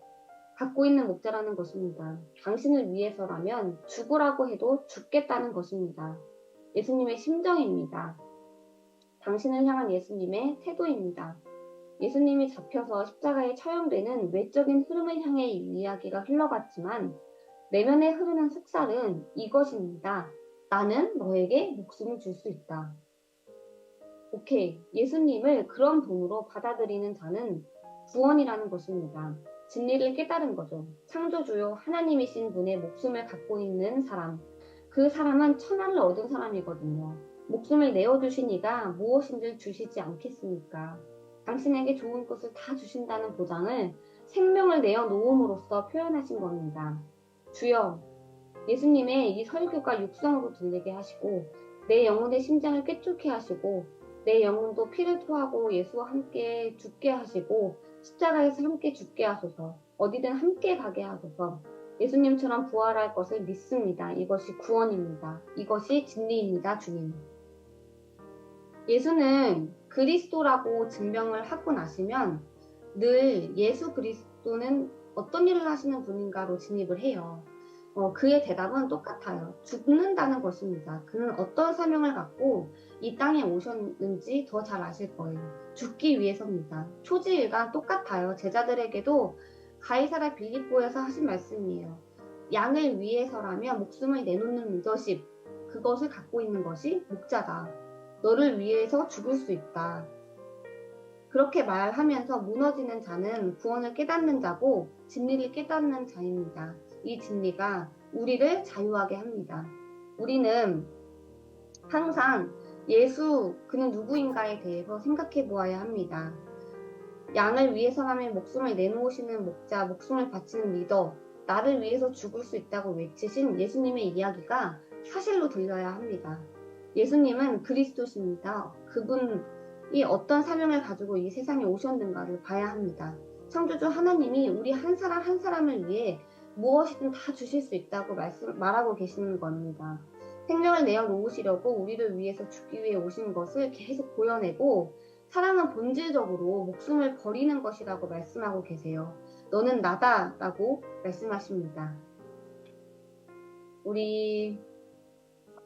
갖고 있는 목자라는 것입니다. 당신을 위해서라면 죽으라고 해도 죽겠다는 것입니다. 예수님의 심정입니다. 당신을 향한 예수님의 태도입니다. 예수님이 잡혀서 십자가에 처형되는 외적인 흐름을 향해 이야기가 흘러갔지만 내면에 흐르는 속살은 이것입니다. 나는 너에게 목숨을 줄 수 있다. 오케이. 예수님을 그런 분으로 받아들이는 자는 구원이라는 것입니다. 진리를 깨달은 거죠. 창조주요 하나님이신 분의 목숨을 갖고 있는 사람. 그 사람은 천하를 얻은 사람이거든요. 목숨을 내어주신 이가 무엇인지 주시지 않겠습니까? 당신에게 좋은 것을 다 주신다는 보장을 생명을 내어놓음으로써 표현하신 겁니다. 주여, 예수님의 이 설교가 육성으로 들리게 하시고 내 영혼의 심장을 꿰뚫게 하시고 내 영혼도 피를 토하고 예수와 함께 죽게 하시고 십자가에서 함께 죽게 하소서. 어디든 함께 가게 하소서. 예수님처럼 부활할 것을 믿습니다. 이것이 구원입니다. 이것이 진리입니다. 주님. 예수는 그리스도라고 증명을 하고 나시면 늘 예수 그리스도는 어떤 일을 하시는 분인가로 진입을 해요. 그의 대답은 똑같아요. 죽는다는 것입니다. 그는 어떤 사명을 갖고 이 땅에 오셨는지 더 잘 아실 거예요. 죽기 위해서입니다. 초지일관 똑같아요. 제자들에게도 가이사랴 빌립보에서 하신 말씀이에요. 양을 위해서라면 목숨을 내놓는 리더십, 그것을 갖고 있는 것이 목자다. 너를 위해서 죽을 수 있다. 그렇게 말하면서 무너지는 자는 구원을 깨닫는 자고 진리를 깨닫는 자입니다. 이 진리가 우리를 자유하게 합니다. 우리는 항상 예수, 그는 누구인가에 대해서 생각해 보아야 합니다. 양을 위해서라면 목숨을 내놓으시는 목자, 목숨을 바치는 리더, 나를 위해서 죽을 수 있다고 외치신 예수님의 이야기가 사실로 들려야 합니다. 예수님은 그리스도십니다. 그분이 어떤 사명을 가지고 이 세상에 오셨는가를 봐야 합니다. 창조주 하나님이 우리 한 사람 한 사람을 위해 무엇이든 다 주실 수 있다고 말하고 계시는 겁니다. 생명을 내어놓으시려고 우리를 위해서 죽기 위해 오신 것을 계속 보여내고 사랑은 본질적으로 목숨을 버리는 것이라고 말씀하고 계세요. 너는 나다 라고 말씀하십니다. 우리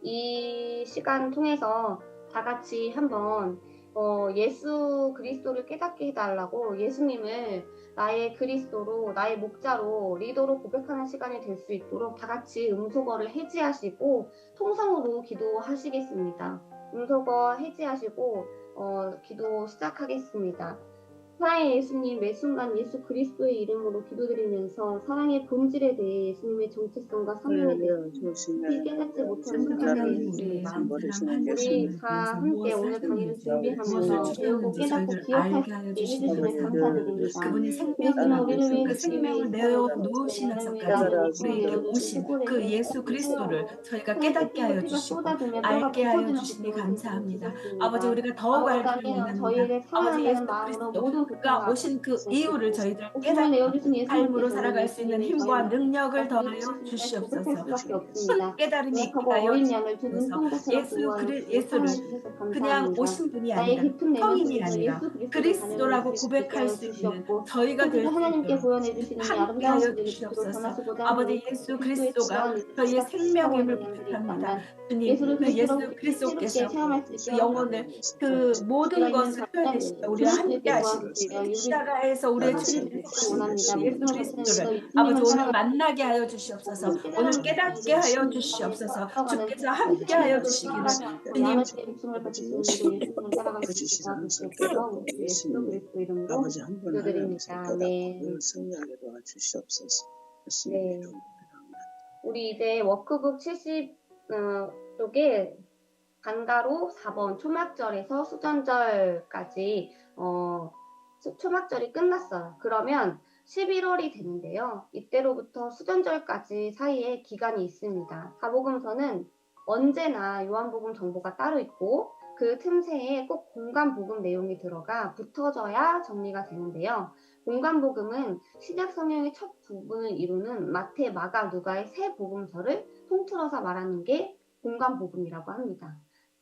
이 시간 통해서 다 같이 한번 예수 그리스도를 깨닫게 해달라고 예수님을 나의 그리스도로, 나의 목자로, 리더로 고백하는 시간이 될 수 있도록 다 같이 음소거를 해지하시고 통성으로 기도하시겠습니다. 음소거 해지하시고 기도 시작하겠습니다. 사랑의 예수님, 매 순간 예수 그리스도의 이름으로 기도드리면서 사랑의 본질에 대해 예수님의 정체성과 사명에 대해 깨닫지 못한 순간이 있습니다. 우리 다 함께 오늘 강의를 준비하면서 배우고 깨닫고 기억할 수 있게 해주시면 감사드립니다. 그분이 그 생명을 내어 놓으시면서까지 우리에게 오신 그 예수 그리스도를 저희가 깨닫게 하여 주시고 알게 하여 주시니 감사합니다. 아버지, 우리가 더욱 알기를 원합니다. 아버지, 예수 그리스도가 오신 그 이유를 저희들 깨닫고 삶으로 살아갈 수 있는 힘과 능력을 더하여 주시옵소서. 큰 깨달음이 있게 하여 주시옵소서. 예수를 그냥 오신 분이 아니라 성인이 아니라 그리스도라고 고백할 수 있는 저희가 될 수 있도록 함께 하여 주시옵소서. 아버지, 예수 그리스도가 저희의 생명임을 부탁합니다. 주님, 그 예수 그리스도께서 그 영혼을 그 모든 것을 표현하시고 우리와 함께 하시고 십자가에서 우리의 주님을 예수 그리스도를 아버지 오늘 만나게 하여 주시옵소서. 오늘 깨닫게 하여 주시옵소서. 주께서 함께 하여 주시기를 주님 아버지 한 분 하나님 깨닫고 승리하게 도와주시옵소서. 네. 우리 이제 워크북 70 쪽에 간가로 4번 초막절에서 수전절까지 초막절이 끝났어요. 그러면 11월이 되는데요. 이때로부터 수전절까지 사이에 기간이 있습니다. 사복음서는 언제나 요한복음 정보가 따로 있고 그 틈새에 꼭 공간복음 내용이 들어가 붙어져야 정리가 되는데요. 공간복음은 신약 성경의 첫 부분을 이루는 마태, 마가, 누가의 세 복음서를 통틀어서 말하는 게 공간복음이라고 합니다.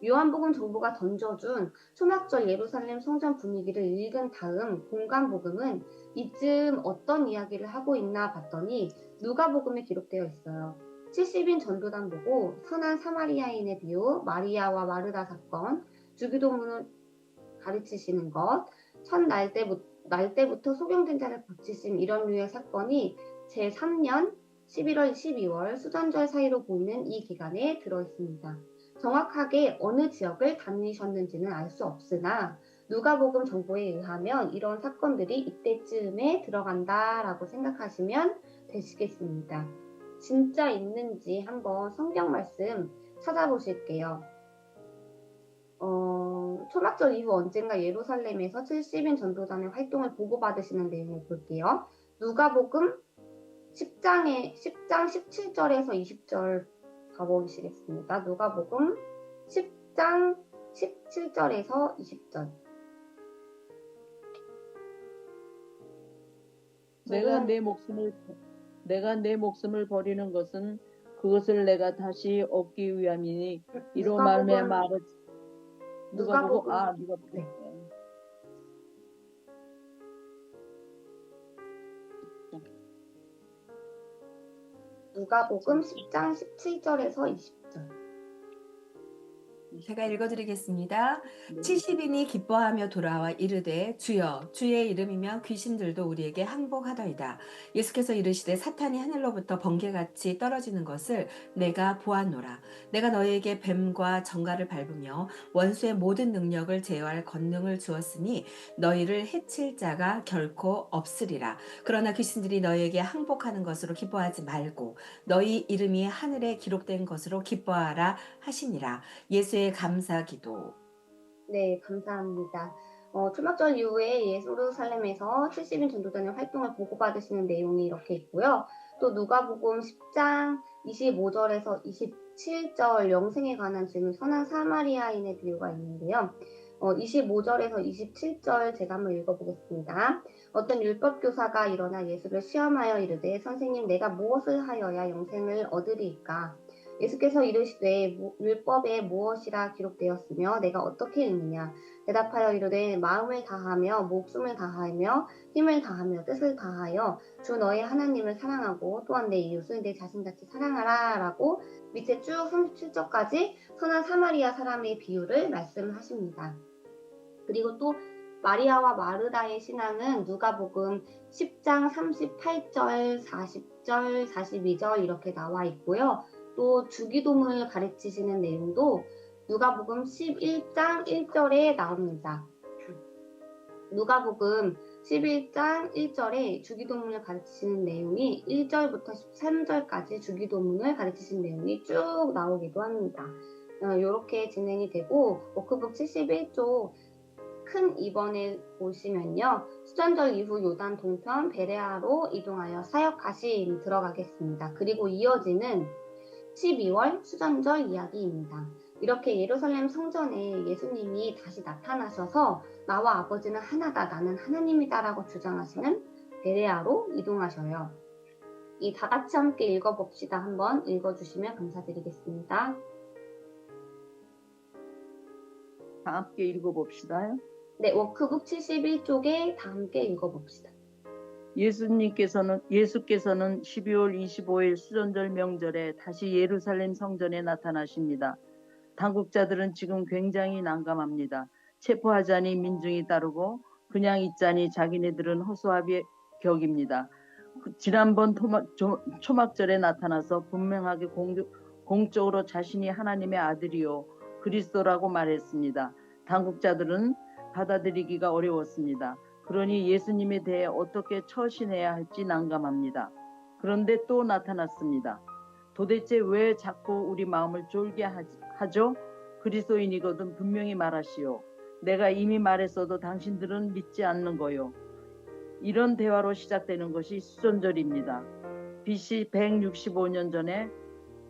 요한복음 정보가 던져준 초막절 예루살렘 성전 분위기를 읽은 다음 공간복음은 이쯤 어떤 이야기를 하고 있나 봤더니 누가복음에 기록되어 있어요. 70인 전도단 보고 선한 사마리아인의 비유, 마리아와 마르다 사건, 주기도문을 가르치시는 것, 첫 날때부터 소경된 자를 고치심 이런 류의 사건이 제3년 11월, 12월 수전절 사이로 보이는 이 기간에 들어있습니다. 정확하게 어느 지역을 다니셨는지는 알 수 없으나 누가복음 정보에 의하면 이런 사건들이 이때쯤에 들어간다라고 생각하시면 되시겠습니다. 진짜 있는지 한번 성경 말씀 찾아보실게요. 초막절 이후 언젠가 예루살렘에서 70인 전도단의 활동을 보고받으시는 내용을 볼게요. 누가복음 10장 17절에서 20절 가보시겠습니다. 누가복음 10장 17절에서 20절. 내가 내 목숨을 버리는 것은 그것을 내가 다시 얻기 위함이니 이로 말미암아 누가복음 네. 누가복음 10장 17절에서 20절. 제가 읽어드리겠습니다. 네. 70인이 기뻐하며 돌아와 이르되 주여 주의 이름이면 귀신들도 우리에게 항복하더이다. 예수께서 이르시되 사탄이 하늘로부터 번개같이 떨어지는 것을 내가 보았노라. 내가 너희에게 뱀과 정갈을 밟으며 원수의 모든 능력을 제어할 권능을 주었으니 너희를 해칠 자가 결코 없으리라. 그러나 귀신들이 너희에게 항복하는 것으로 기뻐하지 말고 너희 이름이 하늘에 기록된 것으로 기뻐하라 하시니라. 예수의 감사기도. 네, 감사합니다. 초막절 이후에 예루살렘에서 70인 전도단의 활동을 보고받으시는 내용이 이렇게 있고요. 또 누가복음 10장 25절에서 27절 영생에 관한 질문 선한 사마리아인의 비유가 있는데요. 25절에서 27절 제가 한번 읽어보겠습니다. 어떤 율법교사가 일어나 예수를 시험하여 이르되 선생님 내가 무엇을 하여야 영생을 얻으리이까? 예수께서 이르시되 율법에 무엇이라 기록되었으며 내가 어떻게 읽느냐? 대답하여 이르되 마음을 다하며 목숨을 다하며 힘을 다하며 뜻을 다하여 주 너의 하나님을 사랑하고 또한 내 이웃을 내 자신같이 사랑하라 라고 밑에 쭉 37절까지 선한 사마리아 사람의 비유를 말씀하십니다. 그리고 또 마리아와 마르다의 신앙은 누가복음 10장 38절, 40절, 42절 이렇게 나와 있고요. 또 주기도문을 가르치시는 내용도 누가복음 11장 1절에 나옵니다. 누가복음 11장 1절에 주기도문을 가르치시는 내용이 1절부터 13절까지 주기도문을 가르치시는 내용이 쭉 나오기도 합니다. 이렇게 진행이 되고 워크북 71조 큰 2번에 보시면요. 수전절 이후 요단 동편 베레아로 이동하여 사역하심 들어가겠습니다. 그리고 이어지는 12월 수전절 이야기입니다. 이렇게 예루살렘 성전에 예수님이 다시 나타나셔서 나와 아버지는 하나다, 나는 하나님이다 라고 주장하시는 베레아로 이동하셔요. 이 다 같이 함께 읽어봅시다. 한번 읽어주시면 감사드리겠습니다. 다 함께 읽어봅시다. 네, 워크북 71쪽에 다 함께 읽어봅시다. 예수께서는 12월 25일 수전절 명절에 다시 예루살렘 성전에 나타나십니다. 당국자들은 지금 굉장히 난감합니다. 체포하자니 민중이 따르고 그냥 있자니 자기네들은 허수아비 격입니다. 지난번 초막절에 나타나서 분명하게 공적으로 자신이 하나님의 아들이요 그리스도라고 말했습니다. 당국자들은 받아들이기가 어려웠습니다. 그러니 예수님에 대해 어떻게 처신해야 할지 난감합니다. 그런데 또 나타났습니다. 도대체 왜 자꾸 우리 마음을 졸게 하죠? 그리스도인이거든 분명히 말하시오. 내가 이미 말했어도 당신들은 믿지 않는 거요. 이런 대화로 시작되는 것이 수전절입니다. BC 165년 전에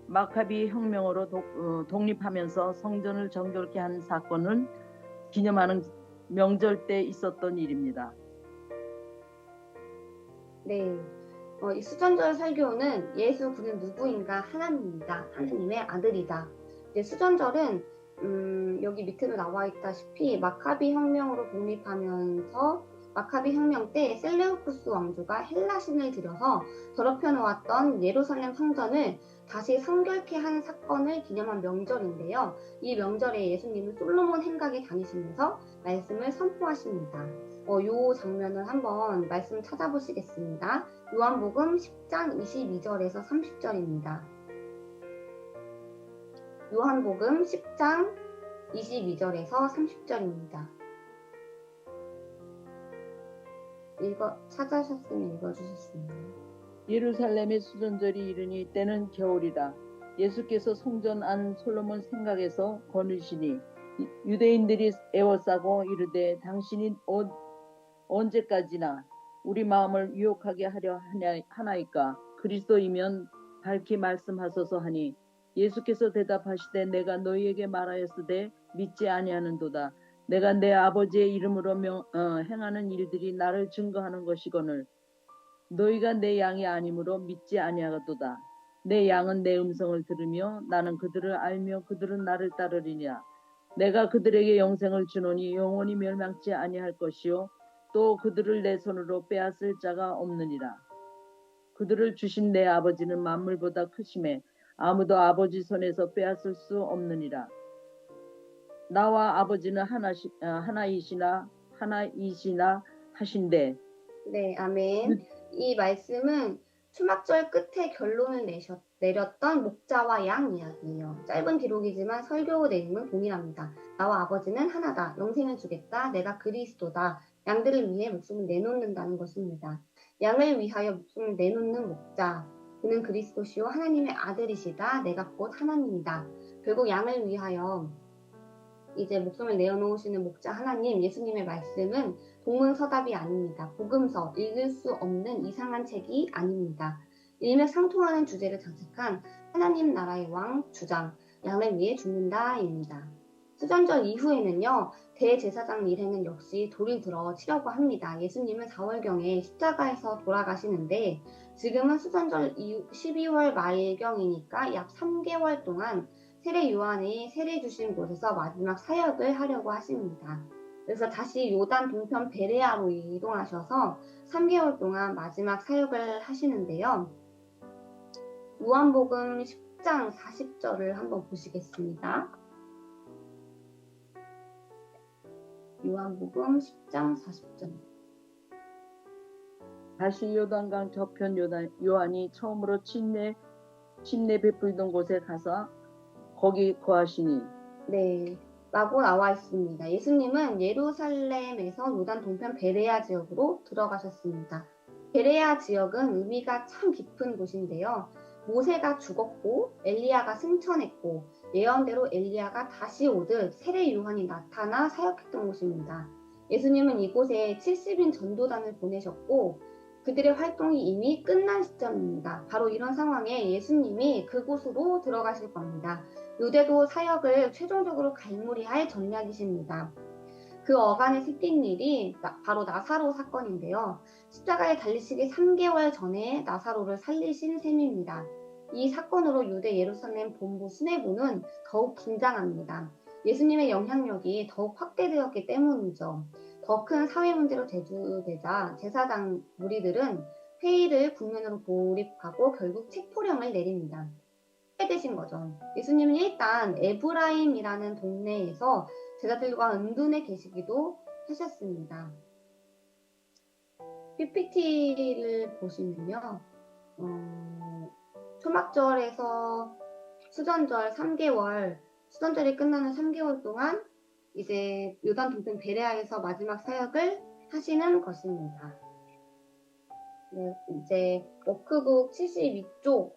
마카비 혁명으로 독립하면서 성전을 정결케 한 사건을 기념하는 명절 때 있었던 일입니다. 네. 이 수전절 설교는 예수 그는 누구인가 하나님이다. 하나님의 아들이다. 이제 수전절은 여기 밑에도 나와 있다시피 마카비 혁명으로 독립하면서 마카비 혁명 때 셀레우쿠스 왕조가 헬라신을 들여서 더럽혀 놓았던 예루살렘 성전을 다시 성결케 한 사건을 기념한 명절인데요. 이 명절에 예수님은 솔로몬 행각에 다니시면서 말씀을 선포하십니다. 요 장면을 한번 말씀 찾아보시겠습니다. 요한복음 10장 22절에서 30절입니다. 요한복음 10장 22절에서 30절입니다. 찾아셨으면 읽어주셨습니다. 예루살렘의 수전절이 이르니 때는 겨울이라. 예수께서 성전 안 솔로몬 생각에서 거느시니 유대인들이 애워싸고 이르되 당신이 언제까지나 우리 마음을 유혹하게 하려 하나이까. 그리스도이면 밝히 말씀하소서 하니 예수께서 대답하시되 내가 너희에게 말하였으되 믿지 아니하는도다. 내가 내 아버지의 이름으로 행하는 일들이 나를 증거하는 것이거늘 너희가 내 양이 아니므로 믿지 아니하도다. 내 양은 내 음성을 들으며 나는 그들을 알며 그들은 나를 따르리냐. 내가 그들에게 영생을 주노니 영원히 멸망치 아니할 것이요 또 그들을 내 손으로 빼앗을 자가 없느니라. 그들을 주신 내 아버지는 만물보다 크심에 아무도 아버지 손에서 빼앗을 수 없느니라. 나와 아버지는 하나이시나 하신대. 네, 아멘. 이 말씀은 초막절 끝에 결론을 내렸던 목자와 양 이야기예요. 짧은 기록이지만 설교 내용은 동일합니다. 나와 아버지는 하나다. 영생을 주겠다. 내가 그리스도다. 양들을 위해 목숨을 내놓는다는 것입니다. 양을 위하여 목숨을 내놓는 목자. 그는 그리스도시요 하나님의 아들이시다. 내가 곧 하나님이다. 결국 양을 위하여 이제 목숨을 내어놓으시는 목자 하나님, 예수님의 말씀은 동문서답이 아닙니다. 복음서, 읽을 수 없는 이상한 책이 아닙니다. 일맥상통하는 주제를 장착한 하나님 나라의 왕 주장, 양을 위해 죽는다입니다. 수전절 이후에는요, 대제사장 일행은 역시 돌을 들어 치려고 합니다. 예수님은 4월경에 십자가에서 돌아가시는데 지금은 수전절 이후 12월 말경이니까 약 3개월 동안 세례 요한이 세례 주신 곳에서 마지막 사역을 하려고 하십니다. 그래서 다시 요단 동편 베레아로 이동하셔서 3개월 동안 마지막 사역을 하시는데요. 요한복음 10장 40절을 한번 보시겠습니다. 요한복음 10장 40절. 다시 요단강 저편 요한이 처음으로 침례 베풀던 곳에 가서 거기 거하시니. 네, 라고 나와 있습니다. 예수님은 예루살렘에서 요단 동편 베레아 지역으로 들어가셨습니다. 베레아 지역은 의미가 참 깊은 곳인데요. 모세가 죽었고 엘리야가 승천했고 예언대로 엘리야가 다시 오듯 세례 요한이 나타나 사역했던 곳입니다. 예수님은 이곳에 70인 전도단을 보내셨고 그들의 활동이 이미 끝난 시점입니다. 바로 이런 상황에 예수님이 그곳으로 들어가실 겁니다. 유대도 사역을 최종적으로 갈무리할 전략이십니다. 그 어간에 생긴 일이 바로 나사로 사건인데요. 십자가에 달리시기 3개월 전에 나사로를 살리신 셈입니다. 이 사건으로 유대 예루살렘 본부 수뇌부는 더욱 긴장합니다. 예수님의 영향력이 더욱 확대되었기 때문이죠. 더 큰 사회 문제로 대두되자 제사장 무리들은 회의를 국면으로 돌입하고 결국 체포령을 내립니다. 되신 거죠. 예수님은 일단 에브라임이라는 동네에서 제자들과 은둔해 계시기도 하셨습니다. PPT를 보시면요. 초막절에서 수전절 3개월, 수전절이 끝나는 3개월 동안 이제 요단 동편 베레아에서 마지막 사역을 하시는 것입니다. 네, 이제 워크북 72쪽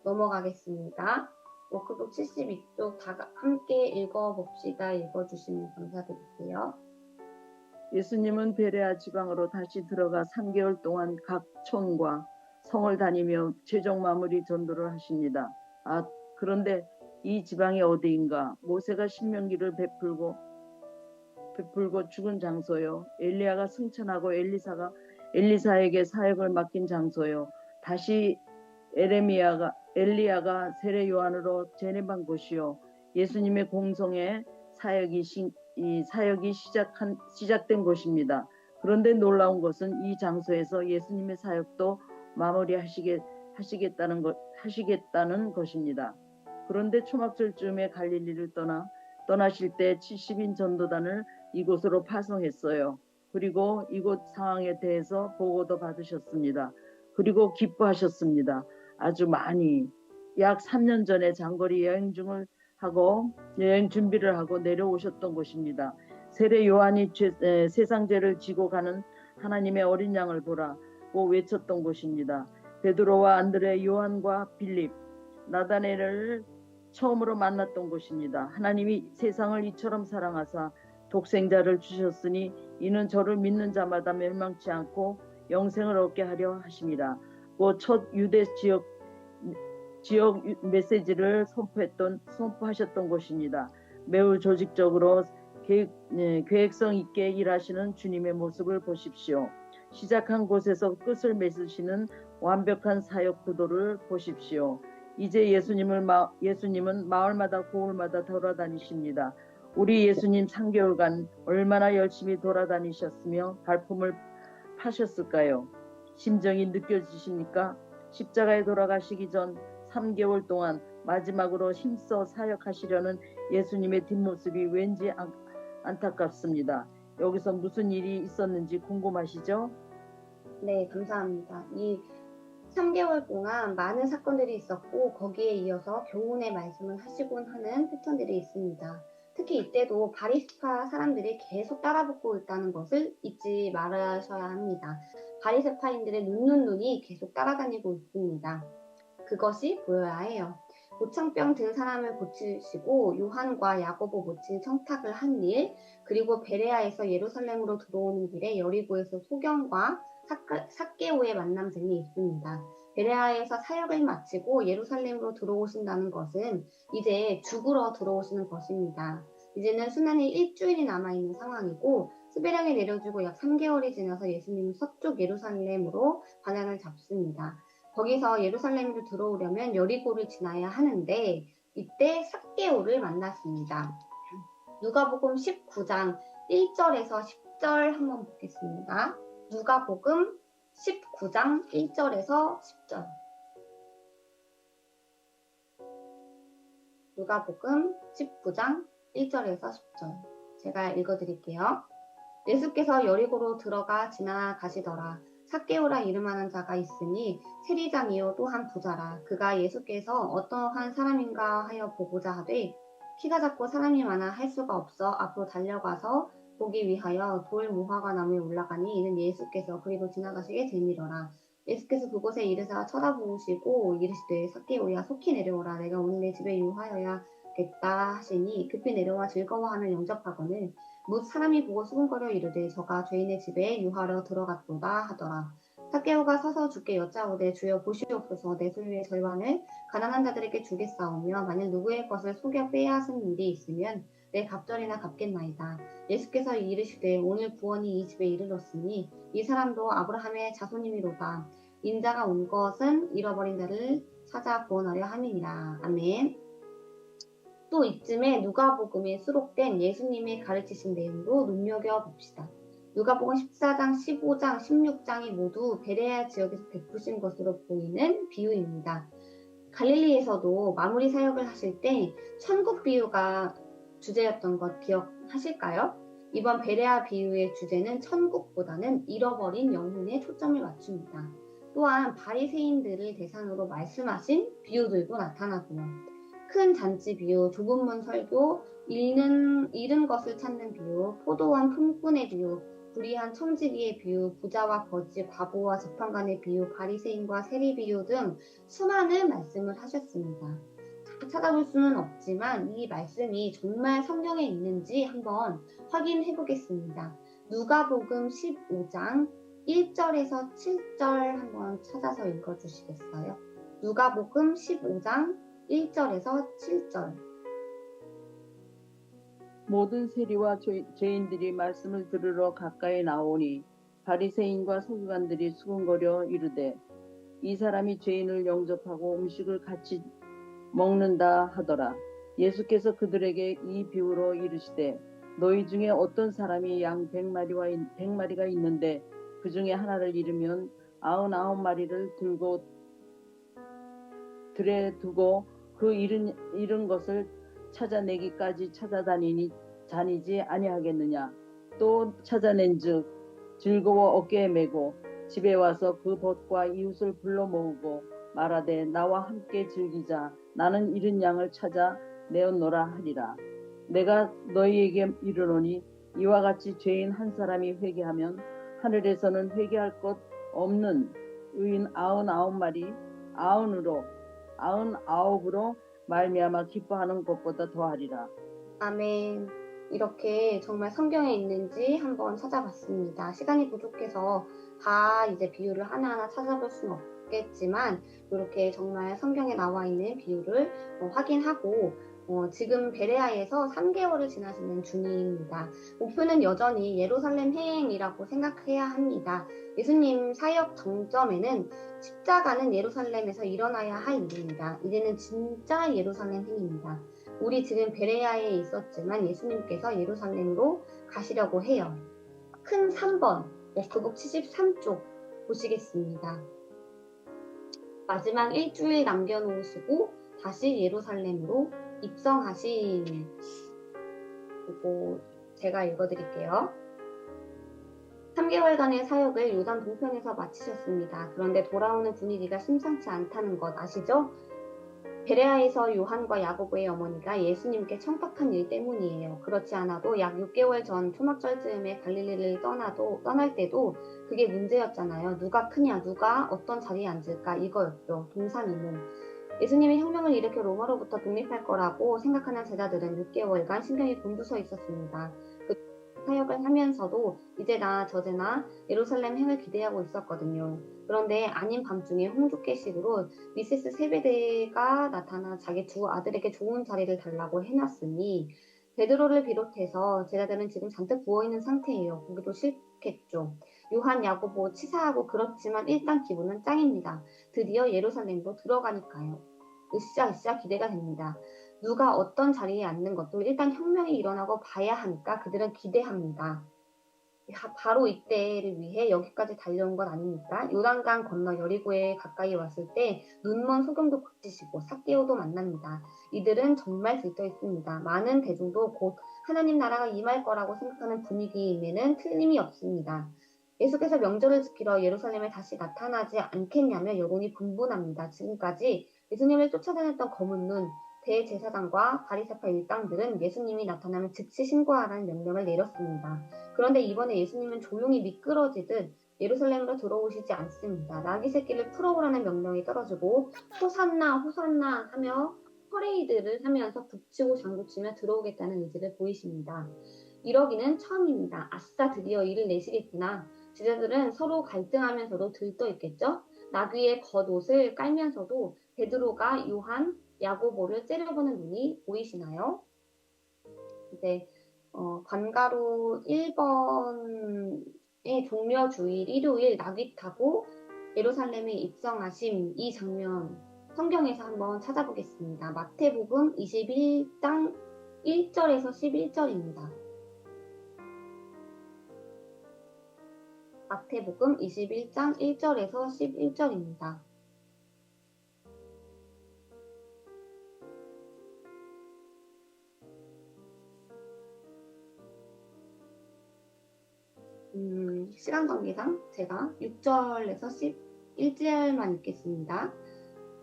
넘어가겠습니다. 워크북 72쪽 다 함께 읽어봅시다. 읽어주시면 감사드릴게요. 예수님은 베레아 지방으로 다시 들어가 3개월 동안 각 촌과 성을 다니며 최종 마무리 전도를 하십니다. 그런데 이 지방이 어디인가? 모세가 신명기를 베풀고 죽은 장소요. 엘리야가 승천하고 엘리사에게 사역을 맡긴 장소요. 다시 엘리야가 세례 요한으로 제네반 곳이요. 예수님의 공성의 사역이 시작된 곳입니다. 그런데 놀라운 것은 이 장소에서 예수님의 사역도 마무리하시겠다는 것입니다. 그런데 초막절쯤에 갈릴리를 떠나실 때 70인 전도단을 이곳으로 파송했어요. 그리고 이곳 상황에 대해서 보고도 받으셨습니다. 그리고 기뻐하셨습니다. 아주 많이. 약 3년 전에 장거리 여행 준비를 하고 내려오셨던 곳입니다. 세례 요한이 세상 죄를 지고 가는 하나님의 어린 양을 보라고 외쳤던 곳입니다. 베드로와 안드레, 요한과 빌립, 나다넬을 처음으로 만났던 곳입니다. 하나님이 세상을 이처럼 사랑하사 독생자를 주셨으니 이는 저를 믿는 자마다 멸망치 않고 영생을 얻게 하려 하심이라. 그 첫 유대 지역 메시지를 선포하셨던 곳입니다. 매우 조직적으로 계획성 있게 일하시는 주님의 모습을 보십시오. 시작한 곳에서 끝을 맺으시는 완벽한 사역 구도를 보십시오. 이제 예수님은 마을마다 고을마다 돌아다니십니다. 우리 예수님 3개월간 얼마나 열심히 돌아다니셨으며 발품을 파셨을까요? 심정이 느껴지십니까? 십자가에 돌아가시기 전 3개월 동안 마지막으로 힘써 사역하시려는 예수님의 뒷모습이 왠지 안타깝습니다. 여기서 무슨 일이 있었는지 궁금하시죠? 네, 감사합니다. 이 3개월 동안 많은 사건들이 있었고 거기에 이어서 교훈의 말씀을 하시곤 하는 패턴들이 있습니다. 특히 이때도 바리새파 사람들이 계속 따라붙고 있다는 것을 잊지 말아셔야 합니다. 바리새파인들의 눈이 계속 따라다니고 있습니다. 그것이 보여야 해요. 모창병 든 사람을 고치시고 요한과 야고보 모친 청탁을 한 일, 그리고 베레아에서 예루살렘으로 들어오는 길에 여리고에서 소경과 삭개오의 만남 등이 있습니다. 베레아에서 사역을 마치고 예루살렘으로 들어오신다는 것은 이제 죽으러 들어오시는 것입니다. 이제는 수난이 일주일이 남아있는 상황이고 스베량에 내려주고 약 3개월이 지나서 예수님은 서쪽 예루살렘으로 방향을 잡습니다. 거기서 예루살렘으로 들어오려면 여리고를 지나야 하는데 이때 삭개오를 만났습니다. 누가복음 19장 1절에서 10절 한번 보겠습니다. 누가복음 19장 1절에서 10절. 누가복음 19장 1절에서 10절. 제가 읽어드릴게요. 예수께서 여리고로 들어가 지나가시더라. 삭개오라 이름하는 자가 있으니 세리장이요 또한 부자라. 그가 예수께서 어떠한 사람인가 하여 보고자 하되 키가 작고 사람이 많아 할 수가 없어 앞으로 달려가서 보기 위하여 돌 무화과 나무에 올라가니 이는 예수께서 그리고 지나가시게 되니더라. 예수께서 그곳에 이르사 쳐다보시고 이르시되 삭개오야 속히 내려오라. 내가 오늘 내 집에 유하여야겠다 하시니 급히 내려와 즐거워하며 영접하거늘 뭇 사람이 보고 수군거려 이르되 저가 죄인의 집에 유하러 들어갔도다 하더라. 삭개오가 서서 주께 여짜오되 주여 보시옵소서 내 소유의 절반을 가난한 자들에게 주겠사오며 만일 누구의 것을 속여 빼앗은 일이 있으면 내 갑절이나 갚겠나이다. 예수께서 이르시되 오늘 구원이 이 집에 이르렀으니 이 사람도 아브라함의 자손이미로다. 인자가 온 것은 잃어버린 자를 찾아 구원하려 함이니라. 아멘. 또 이쯤에 누가복음에 수록된 예수님의 가르치신 내용도 눈여겨봅시다. 누가복음 14장, 15장, 16장이 모두 베레아 지역에서 베푸신 것으로 보이는 비유입니다. 갈릴리에서도 마무리 사역을 하실 때 천국 비유가 주제였던 것 기억하실까요? 이번 베레아 비유의 주제는 천국보다는 잃어버린 영혼에 초점을 맞춥니다. 또한 바리새인들을 대상으로 말씀하신 비유들도 나타나고요. 큰 잔치 비유, 좁은 문 설교, 잃은 것을 찾는 비유, 포도원 품꾼의 비유, 불의한 청지기의 비유, 부자와 거지, 과부와 재판관의 비유, 바리새인과 세리 비유 등 수많은 말씀을 하셨습니다. 찾아볼 수는 없지만 이 말씀이 정말 성경에 있는지 한번 확인해 보겠습니다. 누가복음 15장 1절에서 7절 한번 찾아서 읽어주시겠어요? 누가복음 15장 1절에서 7절. 모든 세리와 죄인들이 말씀을 들으러 가까이 나오니 바리새인과 서기관들이 수군거려 이르되 이 사람이 죄인을 영접하고 음식을 같이 먹는다 하더라. 예수께서 그들에게 이 비유로 이르시되 너희 중에 어떤 사람이 양 100마리가 있는데 그 중에 하나를 잃으면 99마리를 들에 두고 그 잃은 것을 찾아내기까지 다니지 아니하겠느냐. 또 찾아낸즉 즐거워 어깨에 메고 집에 와서 그 벗과 이웃을 불러 모으고 말하되 나와 함께 즐기자. 나는 잃은 양을 찾아 내었노라 하리라. 내가 너희에게 이르노니 이와 같이 죄인 한 사람이 회개하면 하늘에서는 회개할 것 없는 의인 99으로 말미암아 기뻐하는 것보다 더하리라. 아멘. 이렇게 정말 성경에 있는지 한번 찾아봤습니다. 시간이 부족해서 다 이제 비유를 하나하나 찾아볼 수는 없겠지만 이렇게 정말 성경에 나와 있는 비유를 확인하고 지금 베레아에서 3개월을 지나시는 중입니다. 목표는 여전히 예루살렘 행이라고 생각해야 합니다. 예수님 사역 정점에는 십자가는 예루살렘에서 일어나야 할 일입니다. 이제는 진짜 예루살렘 행입니다. 우리 지금 베레아에 있었지만 예수님께서 예루살렘으로 가시려고 해요. 큰 3번, 역서복 73쪽 보시겠습니다. 마지막 일주일 남겨놓으시고 다시 예루살렘으로 입성하신, 이거 제가 읽어드릴게요. 3개월간의 사역을 요단 동편에서 마치셨습니다. 그런데 돌아오는 분위기가 심상치 않다는 것 아시죠? 베레아에서 요한과 야고보의 어머니가 예수님께 청탁한 일 때문이에요. 그렇지 않아도 약 6개월 전 초막절쯤에 갈릴리를 떠날 때도 그게 문제였잖아요. 누가 크냐, 누가 어떤 자리에 앉을까 이거였죠. 동상이몽. 예수님이 혁명을 일으켜 로마로부터 독립할 거라고 생각하는 제자들은 6개월간 신경이 곤두서 있었습니다. 그 사역을 하면서도 이제나 저제나 예루살렘 행을 기대하고 있었거든요. 그런데 아닌 밤중에 홍두깨식으로 미세스 세베대가 나타나 자기 두 아들에게 좋은 자리를 달라고 해놨으니 베드로를 비롯해서 제자들은 지금 잔뜩 부어있는 상태예요. 보기도 싫겠죠. 요한, 야고보 치사하고 그렇지만 일단 기분은 짱입니다. 드디어 예루살렘으로 들어가니까요. 으쌰으쌰 기대가 됩니다. 누가 어떤 자리에 앉는 것도 일단 혁명이 일어나고 봐야 하니까 그들은 기대합니다. 바로 이때를 위해 여기까지 달려온 것 아닙니까? 요단강 건너 여리고에 가까이 왔을 때 눈먼 소경도 고치시고 삭개오도 만납니다. 이들은 정말 들떠 있습니다. 많은 대중도 곧 하나님 나라가 임할 거라고 생각하는 분위기임에는 틀림이 없습니다. 예수께서 명절을 지키러 예루살렘에 다시 나타나지 않겠냐며 여론이 분분합니다. 지금까지 예수님을 쫓아다녔던 검은 눈, 대제사장과 바리새파 일당들은 예수님이 나타나면 즉시 신고하라는 명령을 내렸습니다. 그런데 이번에 예수님은 조용히 미끄러지듯 예루살렘으로 들어오시지 않습니다. 나귀 새끼를 풀어오라는 명령이 떨어지고 호산나 호산나 하며 퍼레이드를 하면서 북치고 장구치며 들어오겠다는 의지를 보이십니다. 이러기는 처음입니다. 아싸 드디어 일을 내시겠구나. 제자들은 서로 갈등하면서도 들떠 있겠죠. 나귀의 겉옷을 깔면서도 베드로가 요한, 야고보를 째려보는 눈이 보이시나요? 이제 관가로 1번의 종려주일 일요일 나귀 타고 예루살렘에 입성하심 이 장면 성경에서 한번 찾아보겠습니다. 마태복음 21장 1절에서 11절입니다. 마태복음 21장 1절에서 11절입니다. 시간 관계상 제가 6절에서 11절만 읽겠습니다.